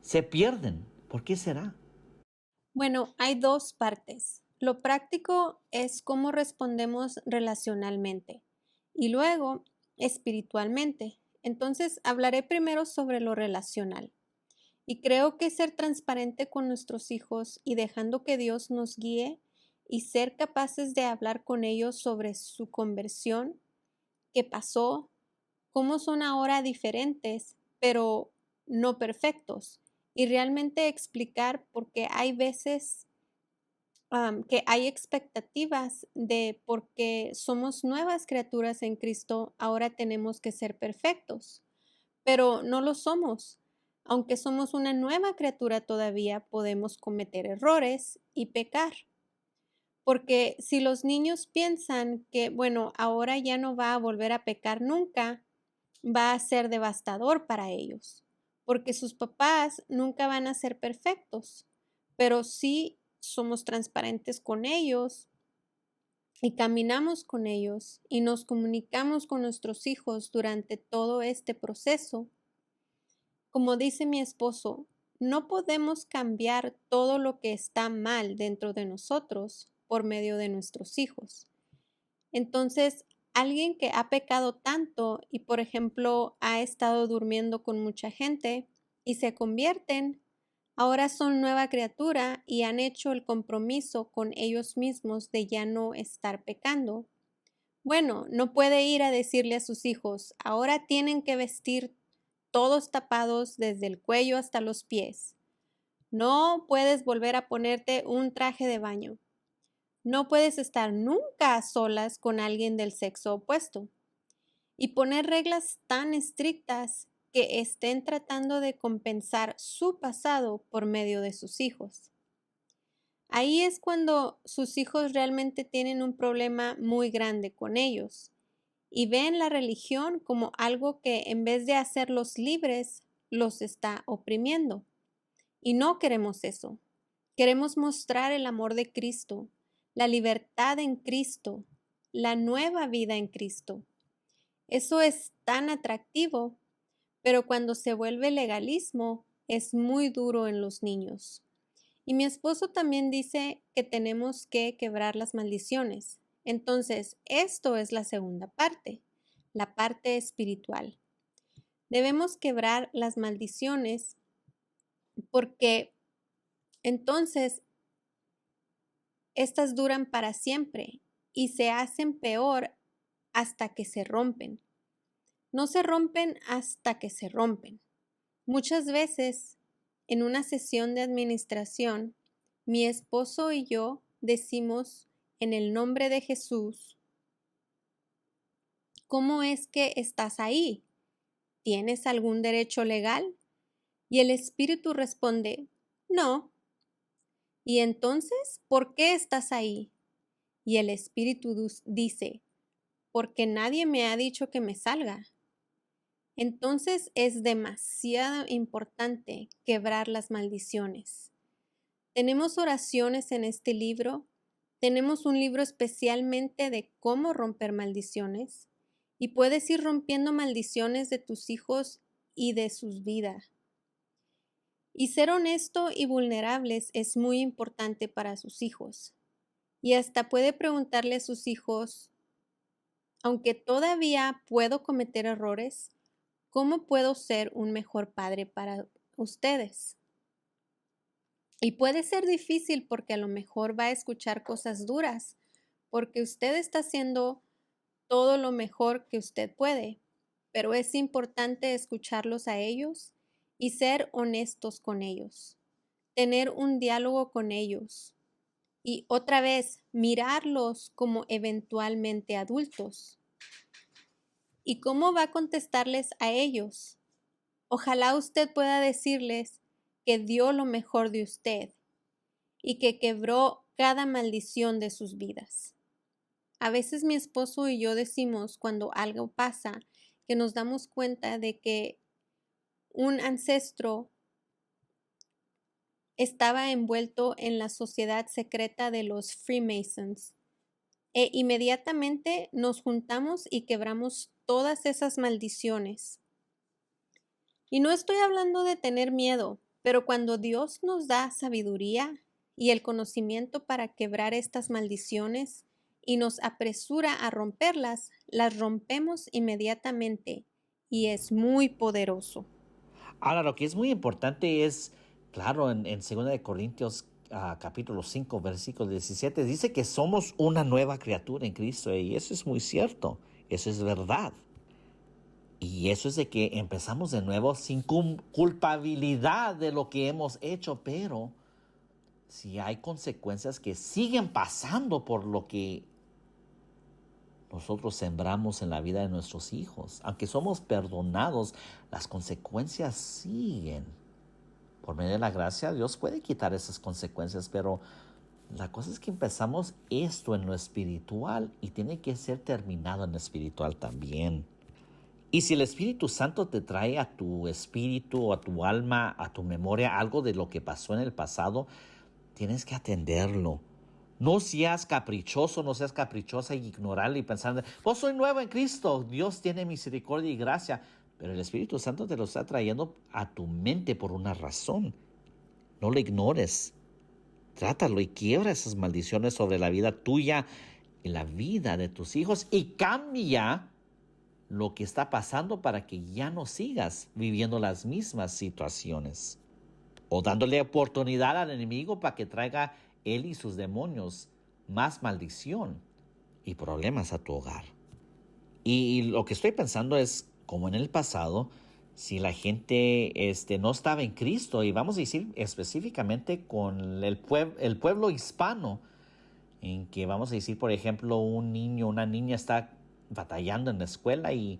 Speaker 1: se pierden? ¿Por qué será?
Speaker 2: Bueno, hay dos partes. Lo práctico es cómo respondemos relacionalmente y luego espiritualmente. Entonces, hablaré primero sobre lo relacional. Y creo que ser transparente con nuestros hijos y dejando que Dios nos guíe y ser capaces de hablar con ellos sobre su conversión, qué pasó, cómo son ahora diferentes, pero no perfectos. Y realmente explicar por qué hay veces que hay expectativas de porque somos nuevas criaturas en Cristo, ahora tenemos que ser perfectos, pero no lo somos. Aunque somos una nueva criatura todavía, podemos cometer errores y pecar. Porque si los niños piensan que, bueno, ahora ya no va a volver a pecar nunca, va a ser devastador para ellos, porque sus papás nunca van a ser perfectos, pero sí somos transparentes con ellos y caminamos con ellos y nos comunicamos con nuestros hijos durante todo este proceso, como dice mi esposo, no podemos cambiar todo lo que está mal dentro de nosotros por medio de nuestros hijos. Entonces, alguien que ha pecado tanto y, por ejemplo, ha estado durmiendo con mucha gente y se convierten, ahora son nueva criatura y han hecho el compromiso con ellos mismos de ya no estar pecando. Bueno, no puede ir a decirle a sus hijos, ahora tienen que vestir todos tapados desde el cuello hasta los pies. No puedes volver a ponerte un traje de baño. No puedes estar nunca a solas con alguien del sexo opuesto. Y poner reglas tan estrictas que estén tratando de compensar su pasado por medio de sus hijos. Ahí es cuando sus hijos realmente tienen un problema muy grande con ellos y ven la religión como algo que en vez de hacerlos libres, los está oprimiendo. Y no queremos eso. Queremos mostrar el amor de Cristo, la libertad en Cristo, la nueva vida en Cristo. Eso es tan atractivo, pero cuando se vuelve legalismo, es muy duro en los niños. Y mi esposo también dice que tenemos que quebrar las maldiciones. Entonces, esto es la segunda parte, la parte espiritual. Debemos quebrar las maldiciones porque entonces estas duran para siempre y se hacen peor hasta que se rompen. No se rompen hasta que se rompen. Muchas veces, en una sesión de administración, mi esposo y yo decimos en el nombre de Jesús, ¿cómo es que estás ahí? ¿Tienes algún derecho legal? Y el espíritu responde, no. ¿Y entonces por qué estás ahí? Y el espíritu dice, porque nadie me ha dicho que me salga. Entonces es demasiado importante quebrar las maldiciones. Tenemos oraciones en este libro. Tenemos un libro especialmente de cómo romper maldiciones. Y puedes ir rompiendo maldiciones de tus hijos y de sus vidas. Y ser honesto y vulnerables es muy importante para sus hijos. Y hasta puede preguntarle a sus hijos, aunque todavía puedo cometer errores, ¿cómo puedo ser un mejor padre para ustedes? Y puede ser difícil porque a lo mejor va a escuchar cosas duras, porque usted está haciendo todo lo mejor que usted puede, pero es importante escucharlos a ellos y ser honestos con ellos, tener un diálogo con ellos y otra vez mirarlos como eventualmente adultos. ¿Y cómo va a contestarles a ellos? Ojalá usted pueda decirles que dio lo mejor de usted y que quebró cada maldición de sus vidas. A veces mi esposo y yo decimos cuando algo pasa que nos damos cuenta de que un ancestro estaba envuelto en la sociedad secreta de los Freemasons e inmediatamente nos juntamos y quebramos todas esas maldiciones. Y no estoy hablando de tener miedo, pero cuando Dios nos da sabiduría y el conocimiento para quebrar estas maldiciones y nos apresura a romperlas, las rompemos inmediatamente y es muy poderoso.
Speaker 1: Ahora, lo que es muy importante es, claro, en 2 de Corintios capítulo 5, versículo 17, dice que somos una nueva criatura en Cristo y eso es muy cierto, eso es verdad. Y eso es de que empezamos de nuevo sin culpabilidad de lo que hemos hecho, pero si hay consecuencias que siguen pasando por lo que nosotros sembramos en la vida de nuestros hijos. Aunque somos perdonados, las consecuencias siguen. Por medio de la gracia, Dios puede quitar esas consecuencias, pero la cosa es que empezamos esto en lo espiritual y tiene que ser terminado en lo espiritual también. Y si el Espíritu Santo te trae a tu espíritu, a tu alma, a tu memoria, algo de lo que pasó en el pasado, tienes que atenderlo. No seas caprichoso, no seas caprichosa y ignorarle y pensando, pues soy nuevo en Cristo, Dios tiene misericordia y gracia, pero el Espíritu Santo te lo está trayendo a tu mente por una razón. No lo ignores, trátalo y quiebra esas maldiciones sobre la vida tuya y la vida de tus hijos y cambia lo que está pasando para que ya no sigas viviendo las mismas situaciones o dándole oportunidad al enemigo para que traiga él y sus demonios más maldición y problemas a tu hogar. Y lo que estoy pensando es, como en el pasado, si la gente no estaba en Cristo, y vamos a decir específicamente con el pueblo hispano, en que vamos a decir, por ejemplo, un niño, una niña está batallando en la escuela y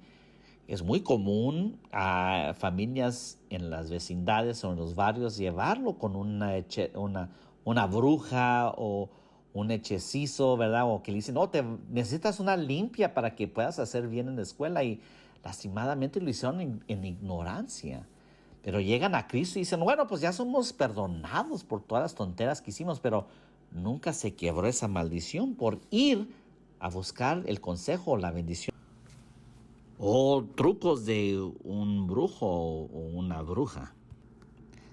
Speaker 1: es muy común a familias en las vecindades o en los barrios llevarlo con una bruja o un hechicizo, ¿verdad? O que le dicen, no, te necesitas una limpia para que puedas hacer bien en la escuela. Y lastimadamente lo hicieron en ignorancia. Pero llegan a Cristo y dicen, bueno, pues ya somos perdonados por todas las tonteras que hicimos, pero nunca se quebró esa maldición por ir a buscar el consejo o la bendición o trucos de un brujo o una bruja.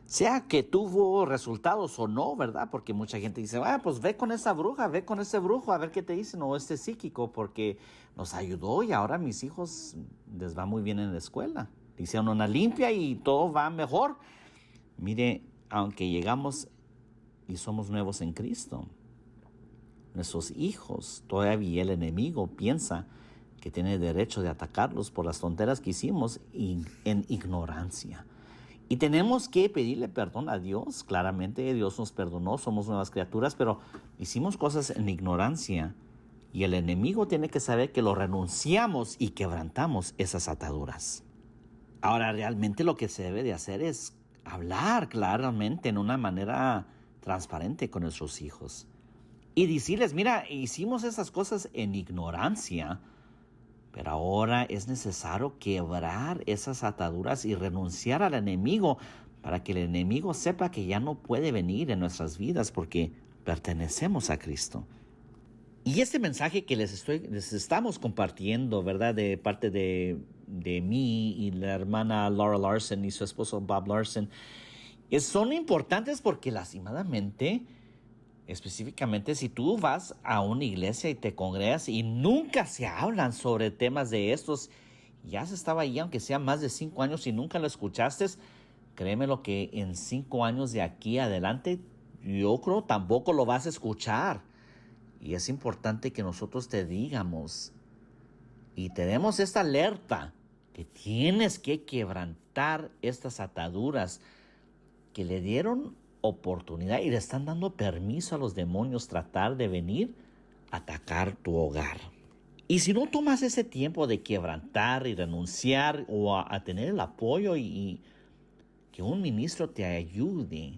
Speaker 1: Sea que tuvo resultados o no, ¿verdad? Porque mucha gente dice, pues ve con esa bruja, ve con ese brujo, a ver qué te dicen, o este psíquico, porque nos ayudó y ahora a mis hijos les va muy bien en la escuela. Hicieron una limpia y todo va mejor. Mire, aunque llegamos y somos nuevos en Cristo, nuestros hijos, todavía el enemigo piensa que tiene derecho de atacarlos por las tonteras que hicimos en ignorancia. Y tenemos que pedirle perdón a Dios. Claramente Dios nos perdonó, somos nuevas criaturas, pero hicimos cosas en ignorancia. Y el enemigo tiene que saber que lo renunciamos y quebrantamos esas ataduras. Ahora, realmente lo que se debe de hacer es hablar claramente en una manera transparente con nuestros hijos. Y decirles, mira, hicimos esas cosas en ignorancia, pero ahora es necesario quebrar esas ataduras y renunciar al enemigo para que el enemigo sepa que ya no puede venir en nuestras vidas porque pertenecemos a Cristo. Y este mensaje que les estamos compartiendo, ¿verdad? De parte de mí y la hermana Laura Larson y su esposo Bob Larson, son importantes porque lastimadamente, específicamente si tú vas a una iglesia y te congregas y nunca se hablan sobre temas de estos, ya se estaba ahí aunque sea más de 5 años y nunca lo escuchaste, créeme lo que en 5 años de aquí adelante yo creo tampoco lo vas a escuchar. Y es importante que nosotros te digamos y tenemos esta alerta que tienes que quebrantar estas ataduras que le dieron oportunidad y le están dando permiso a los demonios tratar de venir a atacar tu hogar. Y si no tomas ese tiempo de quebrantar y renunciar o a tener el apoyo y que un ministro te ayude.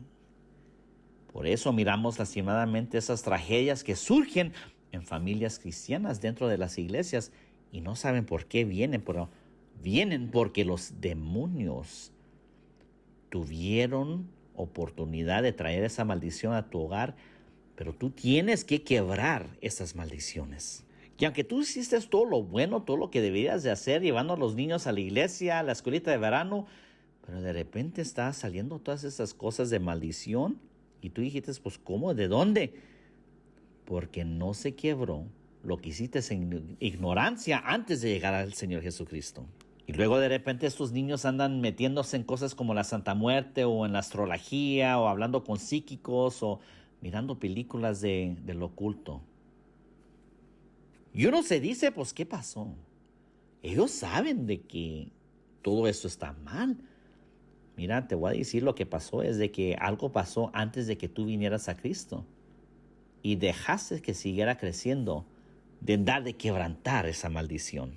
Speaker 1: Por eso miramos lastimadamente esas tragedias que surgen en familias cristianas dentro de las iglesias y no saben por qué vienen, pero vienen porque los demonios tuvieron oportunidad de traer esa maldición a tu hogar, pero tú tienes que quebrar esas maldiciones. Y aunque tú hiciste todo lo bueno, todo lo que deberías de hacer, llevando a los niños a la iglesia, a la escuelita de verano, pero de repente está saliendo todas esas cosas de maldición y tú dijiste, pues ¿cómo? ¿De dónde? Porque no se quebró lo que hiciste en ignorancia antes de llegar al Señor Jesucristo. Y luego de repente estos niños andan metiéndose en cosas como la Santa Muerte o en la astrología o hablando con psíquicos o mirando películas del oculto. Y uno se dice, pues, ¿qué pasó? Ellos saben de que todo esto está mal. Mira, te voy a decir lo que pasó es de que algo pasó antes de que tú vinieras a Cristo y dejaste que siguiera creciendo de dar de quebrantar esa maldición.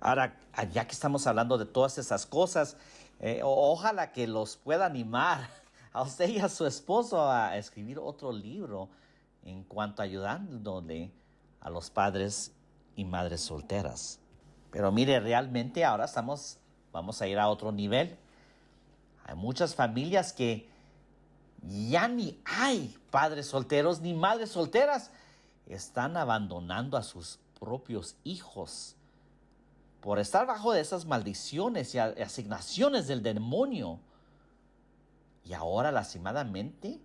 Speaker 1: Ahora, ya que estamos hablando de todas esas cosas, ojalá que los pueda animar a usted y a su esposo a escribir otro libro en cuanto a ayudándole a los padres y madres solteras. Pero mire, realmente ahora vamos a ir a otro nivel. Hay muchas familias que ya ni hay padres solteros ni madres solteras. están abandonando a sus propios hijos por estar bajo de esas maldiciones y asignaciones del demonio. Y ahora, lastimadamente,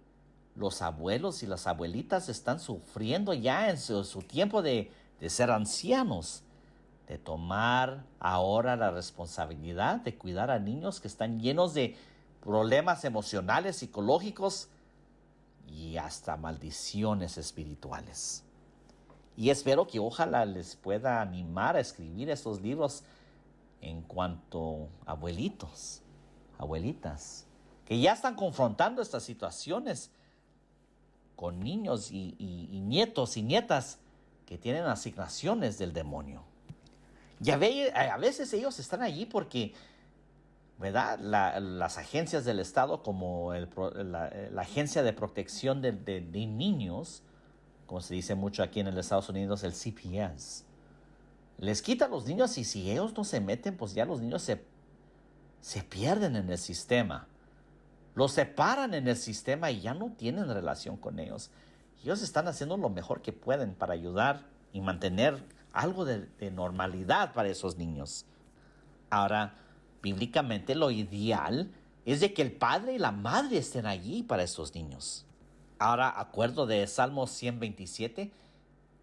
Speaker 1: los abuelos y las abuelitas están sufriendo ya en su tiempo de ser ancianos, de tomar ahora la responsabilidad de cuidar a niños que están llenos de problemas emocionales, psicológicos y hasta maldiciones espirituales. Y espero que ojalá les pueda animar a escribir estos libros en cuanto a abuelitos, abuelitas, que ya están confrontando estas situaciones con niños y nietos y nietas que tienen asignaciones del demonio. Y a veces ellos están allí porque, ¿verdad? Las agencias del Estado, como la Agencia de Protección de Niños, como se dice mucho aquí en los Estados Unidos, el CPS, les quita a los niños, y si ellos no se meten, pues ya los niños se pierden en el sistema. Los separan en el sistema y ya no tienen relación con ellos. Ellos están haciendo lo mejor que pueden para ayudar y mantener algo de normalidad para esos niños. Ahora, bíblicamente lo ideal es de que el padre y la madre estén allí para esos niños. Ahora, acuerdo de Salmo 127,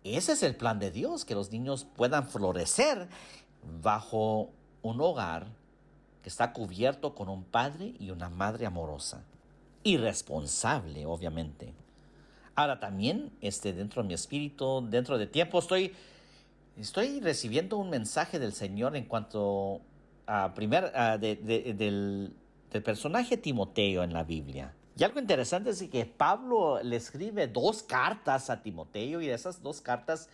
Speaker 1: ese es el plan de Dios, que los niños puedan florecer bajo un hogar que está cubierto con un padre y una madre amorosa y responsable, obviamente. Ahora también, dentro de mi espíritu, dentro de tiempo, estoy recibiendo un mensaje del Señor en cuanto a del personaje Timoteo en la Biblia. Y algo interesante es que Pablo le escribe 2 cartas a Timoteo, y esas 2 cartas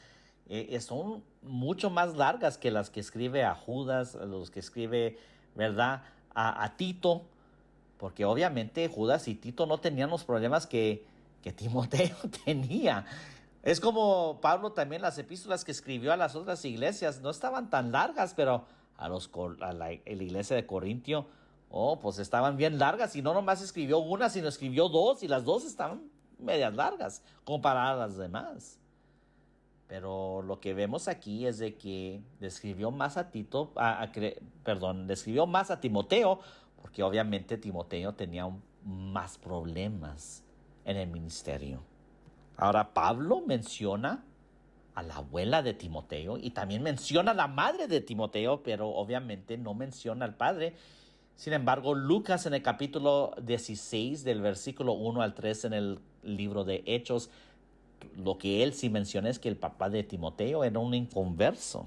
Speaker 1: son mucho más largas que las que escribe a Judas, los que escribe, ¿verdad?, a Tito, porque obviamente Judas y Tito no tenían los problemas que Timoteo tenía. Es como Pablo también, las epístolas que escribió a las otras iglesias no estaban tan largas, pero a la iglesia de Corintio, pues estaban bien largas, y no nomás escribió una, sino escribió 2, y las 2 estaban medias largas comparadas a las demás. Pero lo que vemos aquí es de que le escribió más a le escribió más a Timoteo, porque obviamente Timoteo tenía más problemas en el ministerio. Ahora, Pablo menciona a la abuela de Timoteo y también menciona a la madre de Timoteo, pero obviamente no menciona al padre. Sin embargo, Lucas, en el capítulo 16, del versículo 1 al 3 en el libro de Hechos, lo que él sí menciona es que el papá de Timoteo era un inconverso.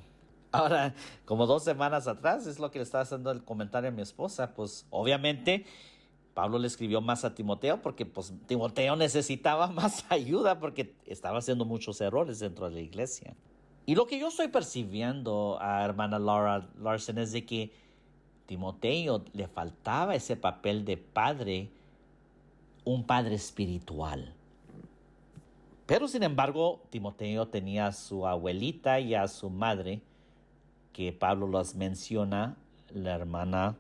Speaker 1: Ahora, como 2 semanas atrás, es lo que le estaba haciendo el comentario a mi esposa, pues obviamente Pablo le escribió más a Timoteo porque pues Timoteo necesitaba más ayuda porque estaba haciendo muchos errores dentro de la iglesia. Y lo que yo estoy percibiendo a hermana Laura Larson es de que Timoteo le faltaba ese papel de padre, un padre espiritual. Pero sin embargo, Timoteo tenía a su abuelita y a su madre, que Pablo las menciona, la hermana,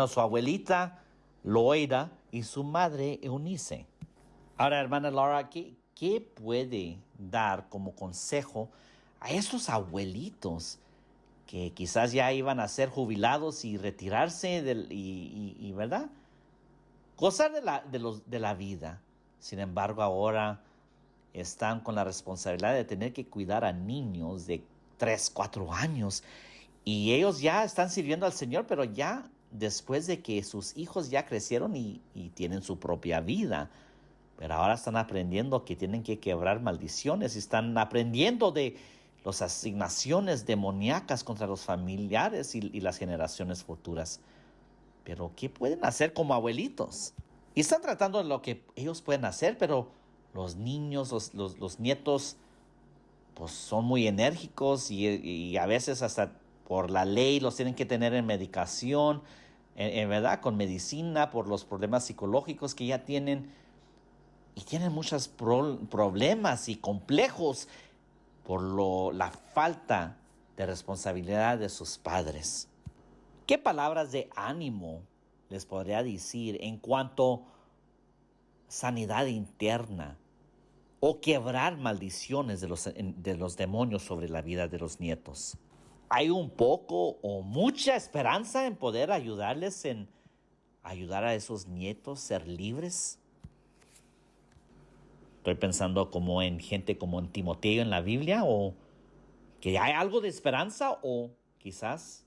Speaker 1: su abuelita Loida y su madre Eunice. Ahora, hermana Laura, ¿qué puede dar como consejo a esos abuelitos que quizás ya iban a ser jubilados y retirarse ¿verdad?, gozar de la vida? Sin embargo, ahora están con la responsabilidad de tener que cuidar a niños de 3, 4 años. Y ellos ya están sirviendo al Señor, pero ya después de que sus hijos ya crecieron y tienen su propia vida. Pero ahora están aprendiendo que tienen que quebrar maldiciones y están aprendiendo de las asignaciones demoníacas contra los familiares y las generaciones futuras. Pero ¿qué pueden hacer como abuelitos? Y están tratando de lo que ellos pueden hacer, pero los niños, los nietos, pues son muy enérgicos y a veces hasta por la ley los tienen que tener en medicación, en verdad, con medicina, por los problemas psicológicos que ya tienen. Y tienen muchos problemas y complejos por la falta de responsabilidad de sus padres. ¿Qué palabras de ánimo les podría decir en cuanto a sanidad interna o quebrar maldiciones de los demonios sobre la vida de los nietos. Hay un poco o mucha esperanza en poder ayudarles en ayudar a esos nietos a ser libres. Estoy pensando como en gente como en Timoteo en la Biblia, o que hay algo de esperanza, o quizás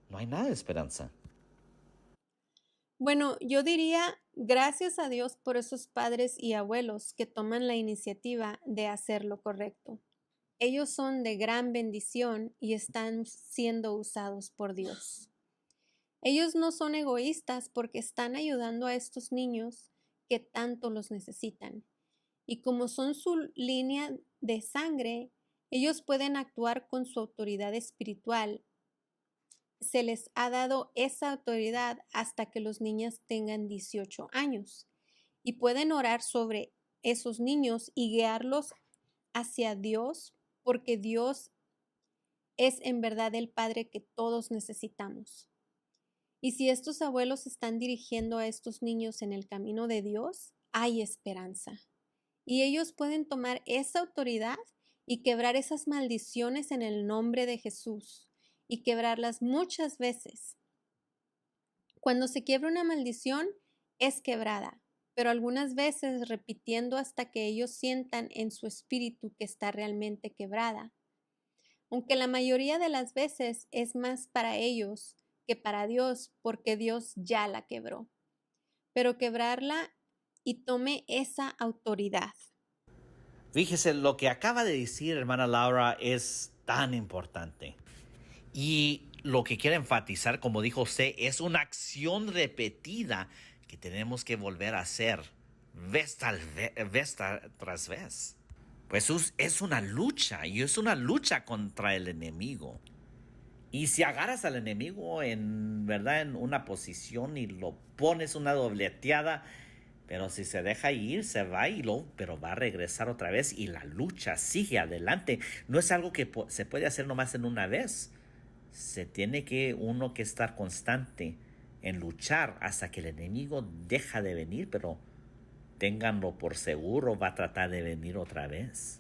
Speaker 1: no hay nada de esperanza.
Speaker 2: Bueno, yo diría gracias a Dios por esos padres y abuelos que toman la iniciativa de hacer lo correcto. Ellos son de gran bendición y están siendo usados por Dios. Ellos no son egoístas porque están ayudando a estos niños que tanto los necesitan. Y como son su línea de sangre, ellos pueden actuar con su autoridad espiritual. Se les ha dado esa autoridad hasta que los niños tengan 18 años y pueden orar sobre esos niños y guiarlos hacia Dios, porque Dios es en verdad el Padre que todos necesitamos. Y si estos abuelos están dirigiendo a estos niños en el camino de Dios, hay esperanza. Y ellos pueden tomar esa autoridad y quebrar esas maldiciones en el nombre de Jesús y quebrarlas muchas veces. Cuando se quiebra una maldición, es quebrada, pero algunas veces repitiendo hasta que ellos sientan en su espíritu que está realmente quebrada. Aunque la mayoría de las veces es más para ellos que para Dios, porque Dios ya la quebró. Pero quebrarla y tome esa autoridad.
Speaker 1: Fíjese, lo que acaba de decir hermana Laura es tan importante. Y lo que quiero enfatizar, como dijo usted, es una acción repetida que tenemos que volver a hacer vez tras vez. Pues es una lucha, y es una lucha contra el enemigo. Y si agarras al enemigo en verdad en una posición y lo pones una dobleteada, pero si se deja ir, se va pero va a regresar otra vez y la lucha sigue adelante. No es algo que se puede hacer nomás en una vez. Se tiene uno que estar constante en luchar hasta que el enemigo deja de venir, pero ténganlo por seguro, va a tratar de venir otra vez.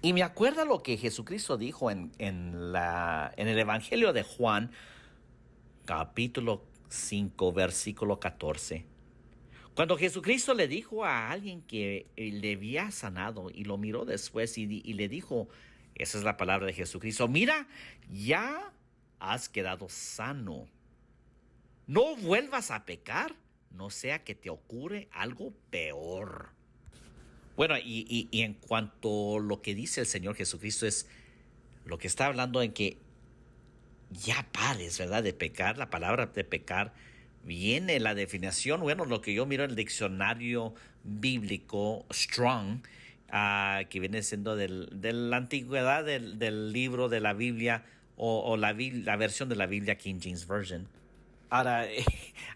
Speaker 1: Y me acuerda lo que Jesucristo dijo en el Evangelio de Juan, capítulo 5, versículo 14. Cuando Jesucristo le dijo a alguien que le había sanado y lo miró después y le dijo, esa es la palabra de Jesucristo, mira, ya has quedado sano. No vuelvas a pecar, no sea que te ocurra algo peor. Bueno, y en cuanto a lo que dice el Señor Jesucristo es lo que está hablando en que ya pares, ¿verdad? De pecar. La palabra de pecar viene la definición, bueno, lo que yo miro en el diccionario bíblico Strong, que viene siendo de la antigüedad del libro de la Biblia o la versión de la Biblia King James Version. Ahora,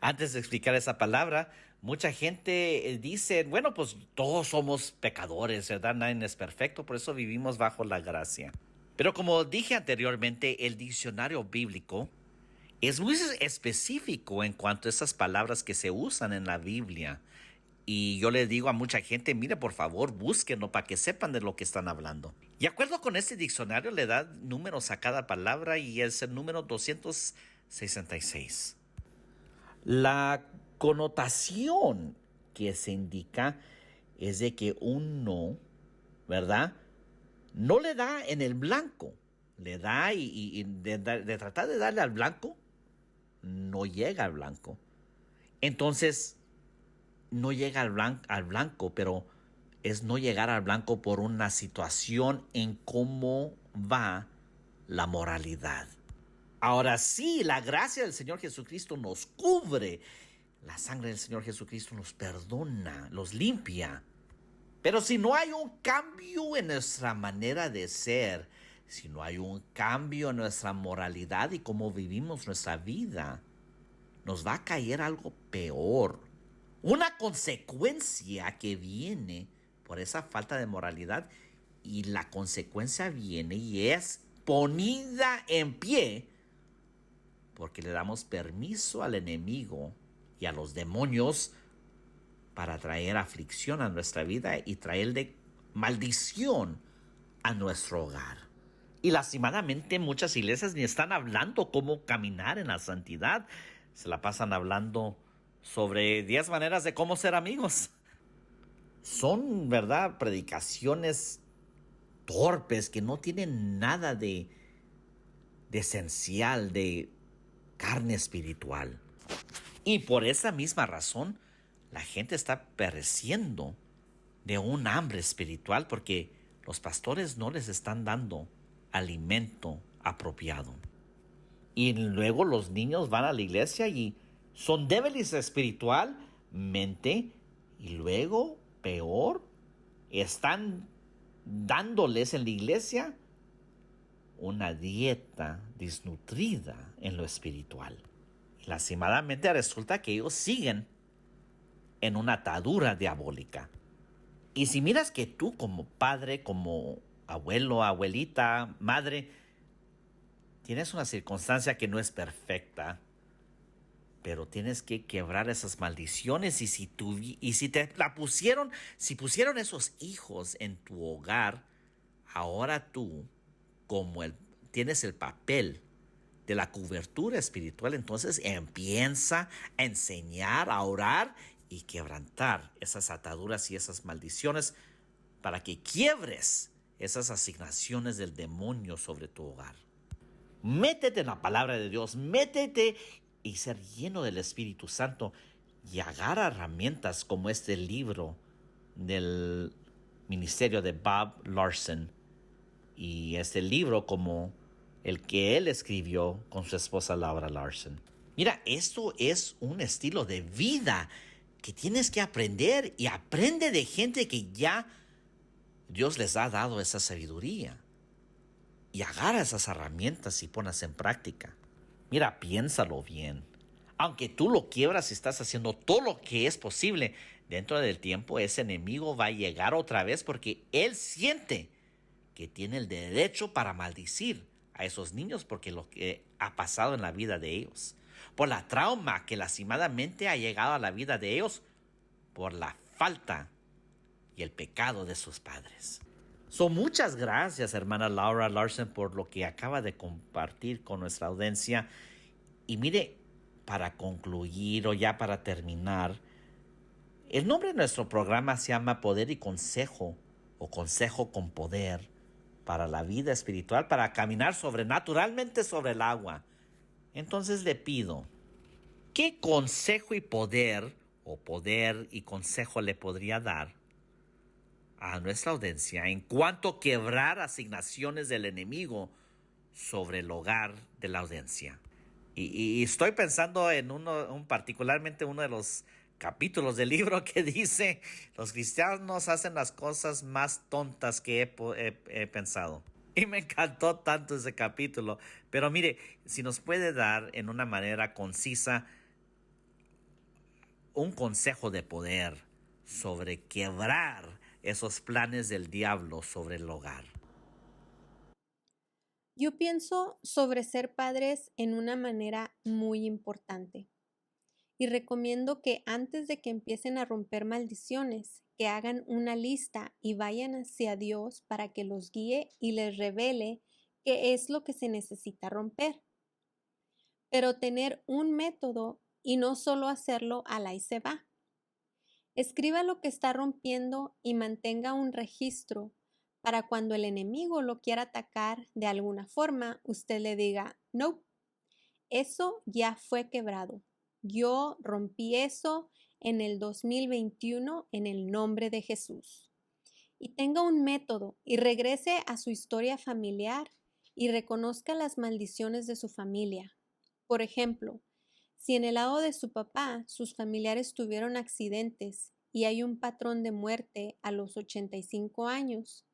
Speaker 1: antes de explicar esa palabra, mucha gente dice, bueno, pues todos somos pecadores, ¿verdad? Nadie es perfecto, por eso vivimos bajo la gracia. Pero como dije anteriormente, el diccionario bíblico es muy específico en cuanto a esas palabras que se usan en la Biblia. Y yo le digo a mucha gente, mire, por favor, búsquenlo para que sepan de lo que están hablando. Y de acuerdo con este diccionario, le da números a cada palabra y es el número 266. La connotación que se indica es de que uno, ¿verdad? No le da en el blanco, le da y de tratar de darle al blanco, no llega al blanco. Entonces, no llega al blanco, pero es no llegar al blanco por una situación en cómo va la moralidad. Ahora sí, la gracia del Señor Jesucristo nos cubre. La sangre del Señor Jesucristo nos perdona, los limpia. Pero si no hay un cambio en nuestra manera de ser, si no hay un cambio en nuestra moralidad y cómo vivimos nuestra vida, nos va a caer algo peor. Una consecuencia que viene por esa falta de moralidad, y la consecuencia viene y es ponida en pie porque le damos permiso al enemigo y a los demonios para traer aflicción a nuestra vida y traerle maldición a nuestro hogar. Y lastimadamente muchas iglesias ni están hablando cómo caminar en la santidad. Se la pasan hablando sobre 10 maneras de cómo ser amigos. Son, ¿verdad?, predicaciones torpes que no tienen nada de esencial, de carne espiritual. Y por esa misma razón, la gente está pereciendo de un hambre espiritual porque los pastores no les están dando alimento apropiado. Y luego los niños van a la iglesia y son débiles espiritualmente. Y luego, peor, están dándoles en la iglesia una dieta desnutrida en lo espiritual. Y lastimadamente resulta que ellos siguen en una atadura diabólica. Y si miras que tú como padre, como abuelo, abuelita, madre, tienes una circunstancia que no es perfecta, pero tienes que quebrar esas maldiciones y si te la pusieron, si pusieron esos hijos en tu hogar, ahora tú, tienes el papel de la cobertura espiritual, entonces empieza a enseñar, a orar y quebrantar esas ataduras y esas maldiciones para que quiebres esas asignaciones del demonio sobre tu hogar. Métete en la palabra de Dios, métete y ser lleno del Espíritu Santo y agarra herramientas como este libro del ministerio de Bob Larson y este libro como el que él escribió con su esposa Laura Larson. Mira, esto es un estilo de vida que tienes que aprender y aprende de gente que ya Dios les ha dado esa sabiduría. Y agarra esas herramientas y ponlas en práctica. Mira, piénsalo bien. Aunque tú lo quiebras y estás haciendo todo lo que es posible, dentro del tiempo ese enemigo va a llegar otra vez porque él siente que tiene el derecho para maldecir a esos niños porque lo que ha pasado en la vida de ellos. Por la trauma que lastimadamente ha llegado a la vida de ellos por la falta y el pecado de sus padres. Muchas gracias, hermana Laura Larson, por lo que acaba de compartir con nuestra audiencia. Y mire, para concluir o ya para terminar, el nombre de nuestro programa se llama Poder y Consejo o Consejo con Poder para la vida espiritual, para caminar sobrenaturalmente sobre el agua. Entonces le pido, ¿qué consejo y poder o poder y consejo le podría dar a nuestra audiencia en cuanto a quebrar asignaciones del enemigo sobre el hogar de la audiencia? Y estoy pensando en particularmente uno de los capítulos del libro que dice, los cristianos hacen las cosas más tontas que he pensado. Y me encantó tanto ese capítulo. Pero mire, si nos puede dar en una manera concisa un consejo de poder sobre quebrar esos planes del diablo sobre el hogar.
Speaker 2: Yo pienso sobre ser padres en una manera muy importante y recomiendo que antes de que empiecen a romper maldiciones, que hagan una lista y vayan hacia Dios para que los guíe y les revele qué es lo que se necesita romper. Pero tener un método y no solo hacerlo al ahí se va. Escriba lo que está rompiendo y mantenga un registro para cuando el enemigo lo quiera atacar de alguna forma, usted le diga, no, eso ya fue quebrado. Yo rompí eso en el 2021 en el nombre de Jesús. Y tenga un método y regrese a su historia familiar y reconozca las maldiciones de su familia. Por ejemplo, si en el lado de su papá sus familiares tuvieron accidentes y hay un patrón de muerte a los 85 años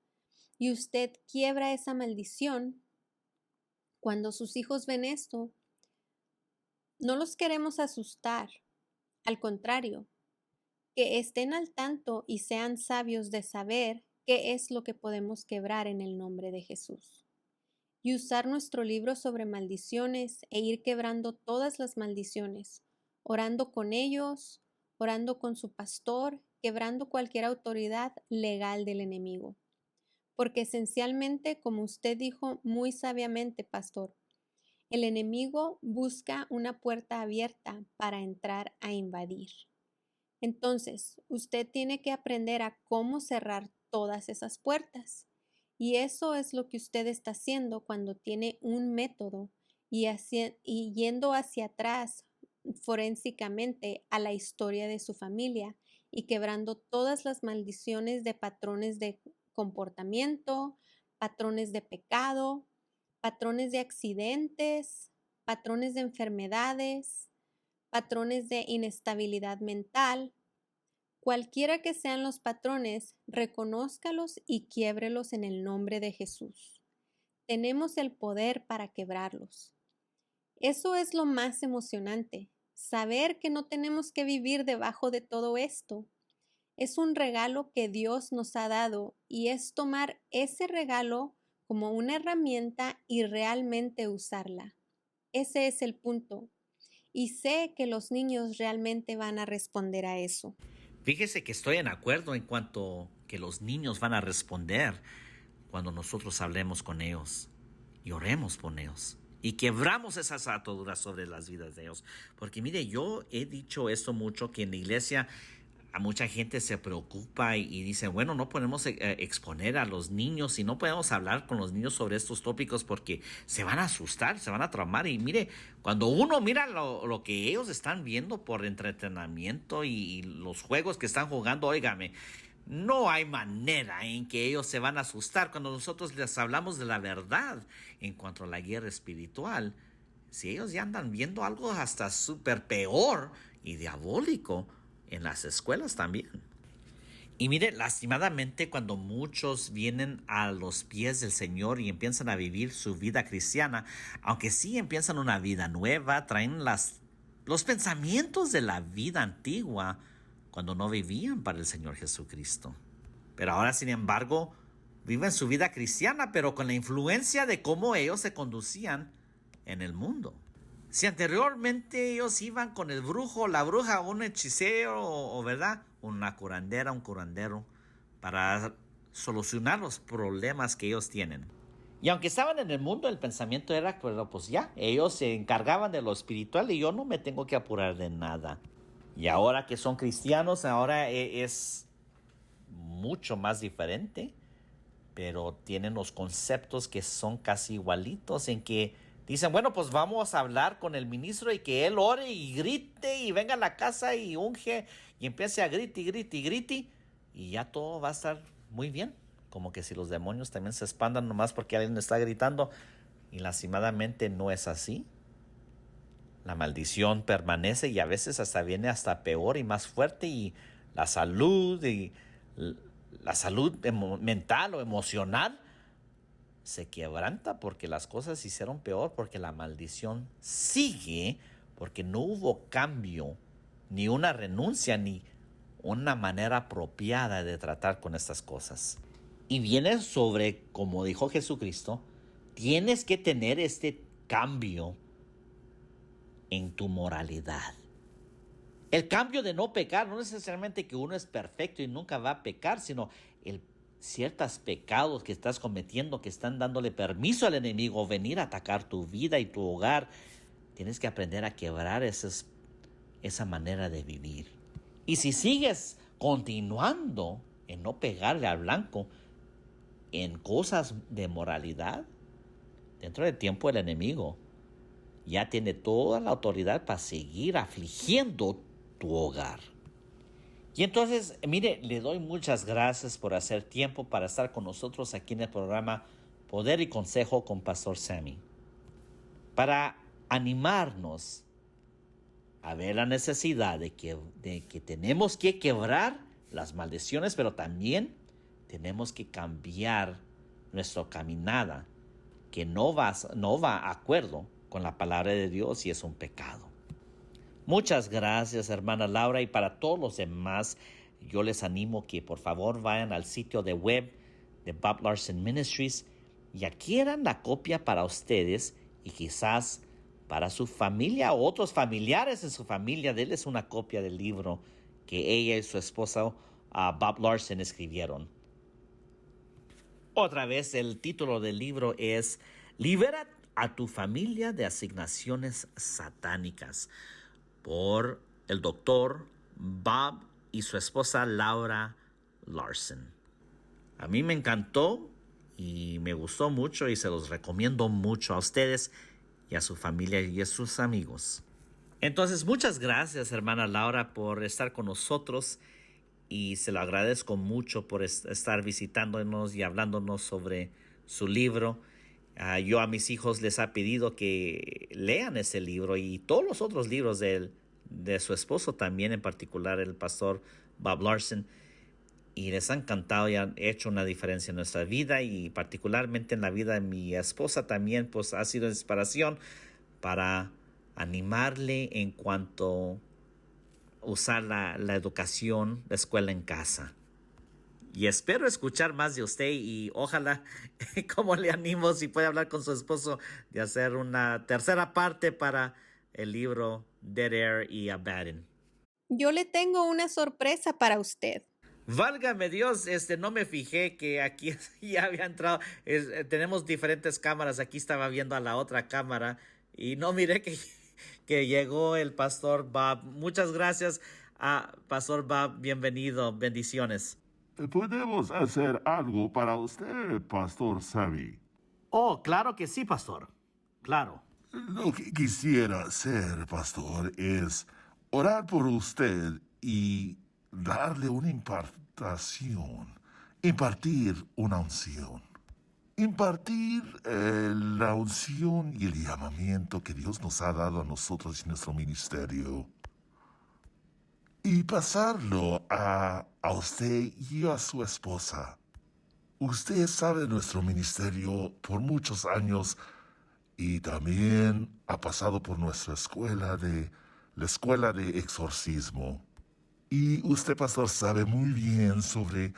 Speaker 2: y usted quiebra esa maldición, cuando sus hijos ven esto, no los queremos asustar. Al contrario, que estén al tanto y sean sabios de saber qué es lo que podemos quebrar en el nombre de Jesús. Y usar nuestro libro sobre maldiciones e ir quebrando todas las maldiciones, orando con ellos, orando con su pastor, quebrando cualquier autoridad legal del enemigo. Porque esencialmente, como usted dijo muy sabiamente, pastor, el enemigo busca una puerta abierta para entrar a invadir. Entonces, usted tiene que aprender a cómo cerrar todas esas puertas. Y eso es lo que usted está haciendo cuando tiene un método y yendo hacia atrás forensicamente a la historia de su familia y quebrando todas las maldiciones de patrones de comportamiento, patrones de pecado, patrones de accidentes, patrones de enfermedades, patrones de inestabilidad mental. Cualquiera que sean los patrones, reconózcalos y quiébrelos en el nombre de Jesús. Tenemos el poder para quebrarlos. Eso es lo más emocionante, saber que no tenemos que vivir debajo de todo esto. Es un regalo que Dios nos ha dado y es tomar ese regalo como una herramienta y realmente usarla. Ese es el punto. Y sé que los niños realmente van a responder a eso.
Speaker 1: Fíjese que estoy en acuerdo en cuanto que los niños van a responder cuando nosotros hablemos con ellos y oremos por ellos y quebramos esas ataduras sobre las vidas de ellos. Porque mire, yo he dicho esto mucho, que en la iglesia a mucha gente se preocupa y dice, bueno, no podemos exponer a los niños y no podemos hablar con los niños sobre estos tópicos porque se van a asustar, se van a traumar. Y mire, cuando uno mira lo que ellos están viendo por entretenimiento y los juegos que están jugando, óigame, no hay manera en que ellos se van a asustar cuando nosotros les hablamos de la verdad en cuanto a la guerra espiritual. Si ellos ya andan viendo algo hasta súper peor y diabólico en las escuelas también. Y mire, lastimadamente cuando muchos vienen a los pies del Señor y empiezan a vivir su vida cristiana, aunque sí empiezan una vida nueva, traen los pensamientos de la vida antigua cuando no vivían para el Señor Jesucristo. Pero ahora, sin embargo, viven su vida cristiana, pero con la influencia de cómo ellos se conducían en el mundo. Si anteriormente ellos iban con el brujo, la bruja, un hechicero o ¿verdad? Una curandera, un curandero, para solucionar los problemas que ellos tienen. Y aunque estaban en el mundo, el pensamiento era, pues ya, ellos se encargaban de lo espiritual y yo no me tengo que apurar de nada. Y ahora que son cristianos, ahora es mucho más diferente, pero tienen los conceptos que son casi igualitos, en que dicen, bueno, pues vamos a hablar con el ministro y que él ore y grite y venga a la casa y unge y empiece a grite y grite y grite y ya todo va a estar muy bien. Como que si los demonios también se expandan nomás porque alguien está gritando, y lastimadamente no es así. La maldición permanece y a veces hasta viene hasta peor y más fuerte, y la salud mental o emocional se quebranta porque las cosas se hicieron peor, porque la maldición sigue, porque no hubo cambio, ni una renuncia, ni una manera apropiada de tratar con estas cosas. Y viene sobre, como dijo Jesucristo, tienes que tener este cambio en tu moralidad. El cambio de no pecar, no necesariamente que uno es perfecto y nunca va a pecar, sino ciertos pecados que estás cometiendo que están dándole permiso al enemigo venir a atacar tu vida y tu hogar. Tienes que aprender a quebrar esa manera de vivir. Y si sigues continuando en no pegarle al blanco en cosas de moralidad, dentro del tiempo el enemigo ya tiene toda la autoridad para seguir afligiendo tu hogar. Y entonces, mire, le doy muchas gracias por hacer tiempo para estar con nosotros aquí en el programa Poder y Consejo con Pastor Sammy, para animarnos a ver la necesidad de que tenemos que quebrar las maldiciones, pero también tenemos que cambiar nuestra caminada, que no va a acuerdo con la palabra de Dios y es un pecado. Muchas gracias, hermana Laura, y para todos los demás, yo les animo que por favor vayan al sitio de web de Bob Larson Ministries y adquieran la copia para ustedes y quizás para su familia o otros familiares en su familia. Denles una copia del libro que ella y su esposa Bob Larson escribieron. Otra vez, el título del libro es Libera a tu familia de asignaciones satánicas, por el doctor Bob y su esposa Laura Larson. A mí me encantó y me gustó mucho y se los recomiendo mucho a ustedes y a su familia y a sus amigos. Entonces, muchas gracias, hermana Laura, por estar con nosotros y se lo agradezco mucho por estar visitándonos y hablándonos sobre su libro. Yo a mis hijos les he pedido que lean ese libro y todos los otros libros de su esposo también, en particular el pastor Bob Larson, y les ha encantado y han hecho una diferencia en nuestra vida y particularmente en la vida de mi esposa también, pues ha sido inspiración para animarle en cuanto a usar la educación, la escuela en casa. Y espero escuchar más de usted y ojalá, como le animo, si puede hablar con su esposo, de hacer una tercera parte para el libro Dead Air y Abaddon.
Speaker 2: Yo le tengo una sorpresa para usted.
Speaker 1: Válgame Dios, no me fijé que aquí ya había entrado. Tenemos diferentes cámaras. Aquí estaba viendo a la otra cámara y no miré que llegó el pastor Bob. Muchas gracias, pastor Bob. Bienvenido. Bendiciones.
Speaker 3: ¿Podemos hacer algo para usted, Pastor Sammy?
Speaker 1: Oh, claro que sí, pastor. Claro.
Speaker 3: Lo que quisiera hacer, Pastor, es orar por usted y darle una impartir una unción. Impartir la unción y el llamamiento que Dios nos ha dado a nosotros y nuestro ministerio. Y pasarlo a usted y a su esposa. Usted sabe nuestro ministerio por muchos años y también ha pasado por nuestra la escuela de exorcismo. Y usted, pastor, sabe muy bien sobre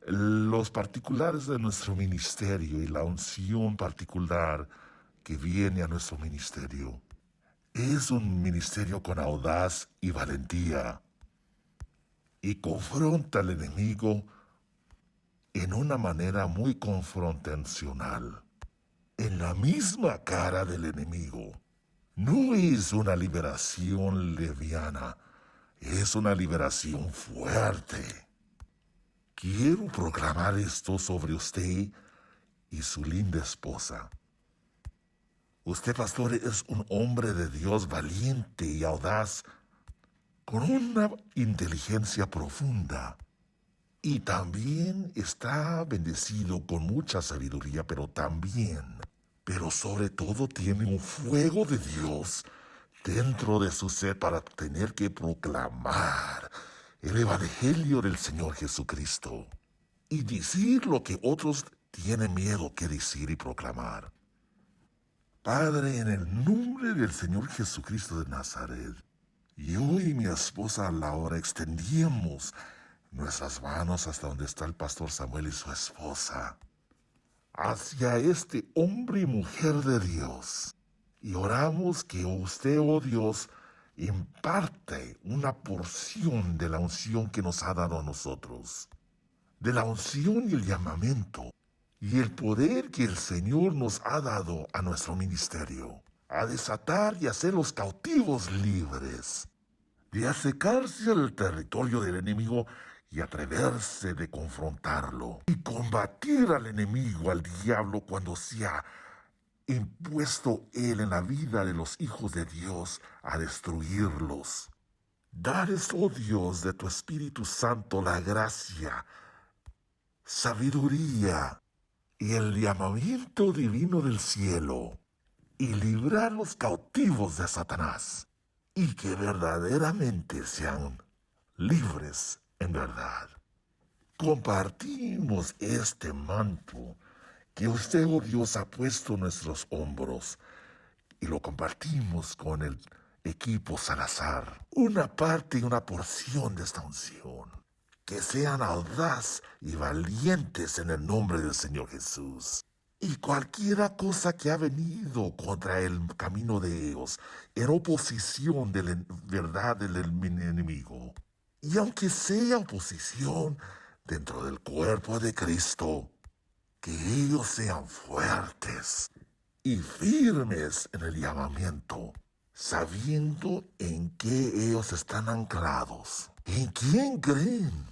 Speaker 3: los particulares de nuestro ministerio y la unción particular que viene a nuestro ministerio. Es un ministerio con audaz y valentía y confronta al enemigo en una manera muy confrontacional. En la misma cara del enemigo. No es una liberación leviana, es una liberación fuerte. Quiero proclamar esto sobre usted y su linda esposa. Usted, pastor, es un hombre de Dios valiente y audaz, con una inteligencia profunda. Y también está bendecido con mucha sabiduría, pero sobre todo tiene un fuego de Dios dentro de su ser para tener que proclamar el Evangelio del Señor Jesucristo y decir lo que otros tienen miedo que decir y proclamar. Padre, en el nombre del Señor Jesucristo de Nazaret, yo y mi esposa Laura extendimos nuestras manos hasta donde está el pastor Samuel y su esposa, hacia este hombre y mujer de Dios. Y oramos que usted, oh Dios, imparte una porción de la unción que nos ha dado a nosotros, de la unción y el llamamiento, y el poder que el Señor nos ha dado a nuestro ministerio, a desatar y hacer los cautivos libres, de acercarse al territorio del enemigo y atreverse de confrontarlo, y combatir al enemigo, al diablo, cuando se ha impuesto él en la vida de los hijos de Dios a destruirlos. Dales, oh Dios, de tu Espíritu Santo la gracia, sabiduría y el llamamiento divino del cielo, y librar los cautivos de Satanás, y que verdaderamente sean libres en verdad. Compartimos este manto que usted, oh Dios, ha puesto en nuestros hombros, y lo compartimos con el equipo Salazar. Una parte y una porción de esta unción. Que sean audaz y valientes en el nombre del Señor Jesús. Y cualquiera cosa que ha venido contra el camino de ellos, en oposición de la verdad del enemigo, Y aunque sea oposición dentro del cuerpo de Cristo, que ellos sean fuertes y firmes en el llamamiento, sabiendo en qué ellos están anclados, en quién creen,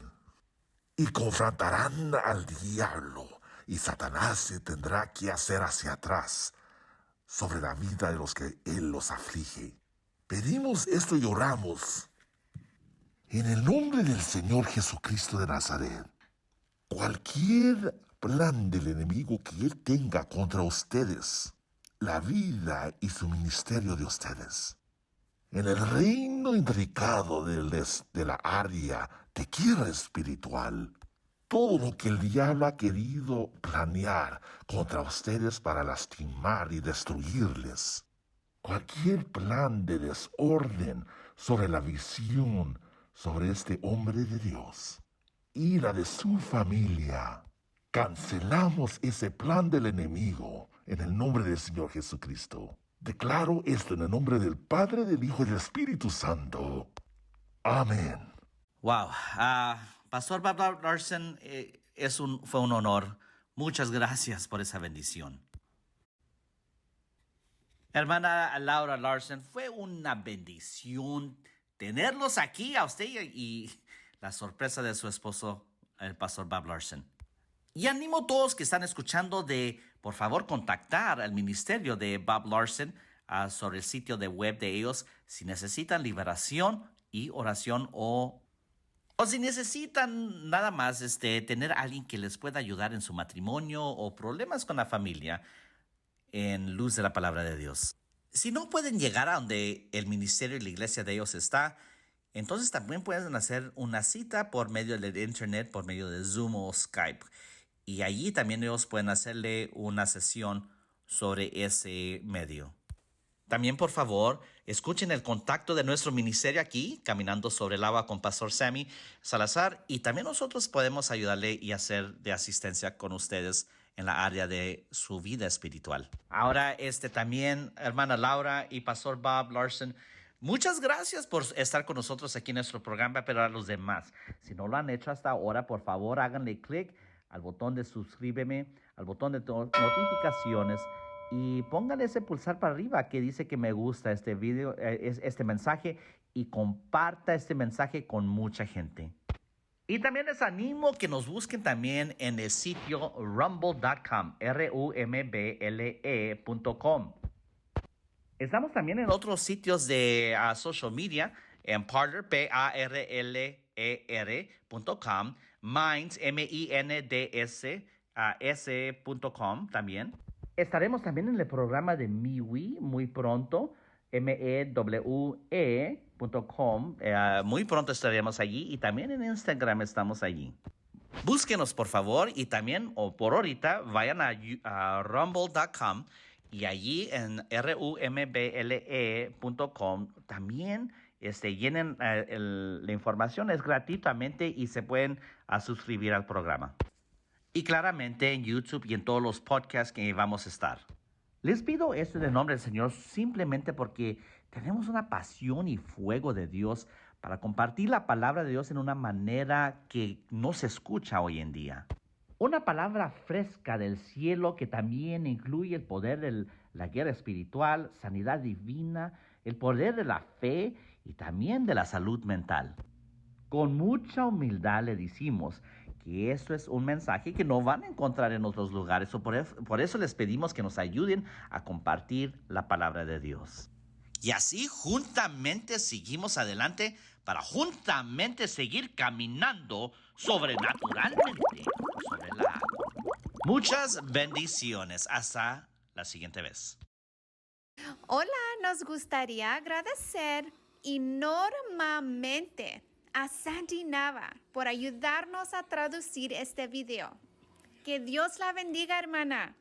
Speaker 3: y confrontarán al diablo, y Satanás se tendrá que hacer hacia atrás sobre la vida de los que él los aflige. Pedimos esto y oramos en el nombre del Señor Jesucristo de Nazaret. Cualquier plan del enemigo que él tenga contra ustedes, la vida y su ministerio de ustedes, en el reino intricado de la área de guerra espiritual, todo lo que el diablo ha querido planear contra ustedes para lastimar y destruirles, cualquier plan de desorden sobre la visión sobre este hombre de Dios y la de su familia, cancelamos ese plan del enemigo en el nombre del Señor Jesucristo. Declaro esto en el nombre del Padre, del Hijo y del Espíritu Santo. Amén.
Speaker 1: Wow. Pastor Bob Larson, fue un honor. Muchas gracias por esa bendición. Hermana Laura Larson, fue una bendición tenerlos aquí a usted y la sorpresa de su esposo, el pastor Bob Larson. Y animo a todos que están escuchando de, por favor, contactar al ministerio de Bob Larson sobre el sitio de web de ellos si necesitan liberación y oración o si necesitan nada más tener a alguien que les pueda ayudar en su matrimonio o problemas con la familia en luz de la palabra de Dios. Si no pueden llegar a donde el ministerio y la iglesia de ellos está, entonces también pueden hacer una cita por medio del internet, por medio de Zoom o Skype. Y allí también ellos pueden hacerle una sesión sobre ese medio. También, por favor, escuchen el contacto de nuestro ministerio aquí, Caminando sobre el Agua con Pastor Sammy Salazar. Y también nosotros podemos ayudarle y hacer de asistencia con ustedes en la área de su vida espiritual. Ahora, también, hermana Laura y Pastor Bob Larson, muchas gracias por estar con nosotros aquí en nuestro programa, pero a los demás, si no lo han hecho hasta ahora, por favor, háganle clic al botón de suscríbeme, al botón de notificaciones y pónganle ese pulsar para arriba que dice que me gusta este video, este mensaje y comparta este mensaje con mucha gente. Y también les animo que nos busquen también en el sitio rumble.com, rumble.com. Estamos también en otros sitios de social media, en Parler, parler.com, Minds, minds.com también. Estaremos también en el programa de MeWe muy pronto, mewe.com. Muy pronto estaremos allí y también en Instagram estamos allí. Búsquenos, por favor, y también, o por ahorita, vayan a rumble.com y allí en rumble.com también llenen la información, es gratuitamente y se pueden suscribir al programa. Y claramente en YouTube y en todos los podcasts que vamos a estar. Les pido esto en el nombre del Señor simplemente porque tenemos una pasión y fuego de Dios para compartir la palabra de Dios en una manera que no se escucha hoy en día. Una palabra fresca del cielo que también incluye el poder de la guerra espiritual, sanidad divina, el poder de la fe y también de la salud mental. Con mucha humildad le decimos que esto es un mensaje que no van a encontrar en otros lugares. Por eso les pedimos que nos ayuden a compartir la palabra de Dios. Y así juntamente seguimos adelante para juntamente seguir caminando sobrenaturalmente sobre el agua. Muchas bendiciones. Hasta la siguiente vez.
Speaker 2: Hola, nos gustaría agradecer enormemente a Sandy Nava por ayudarnos a traducir este video. Que Dios la bendiga, hermana.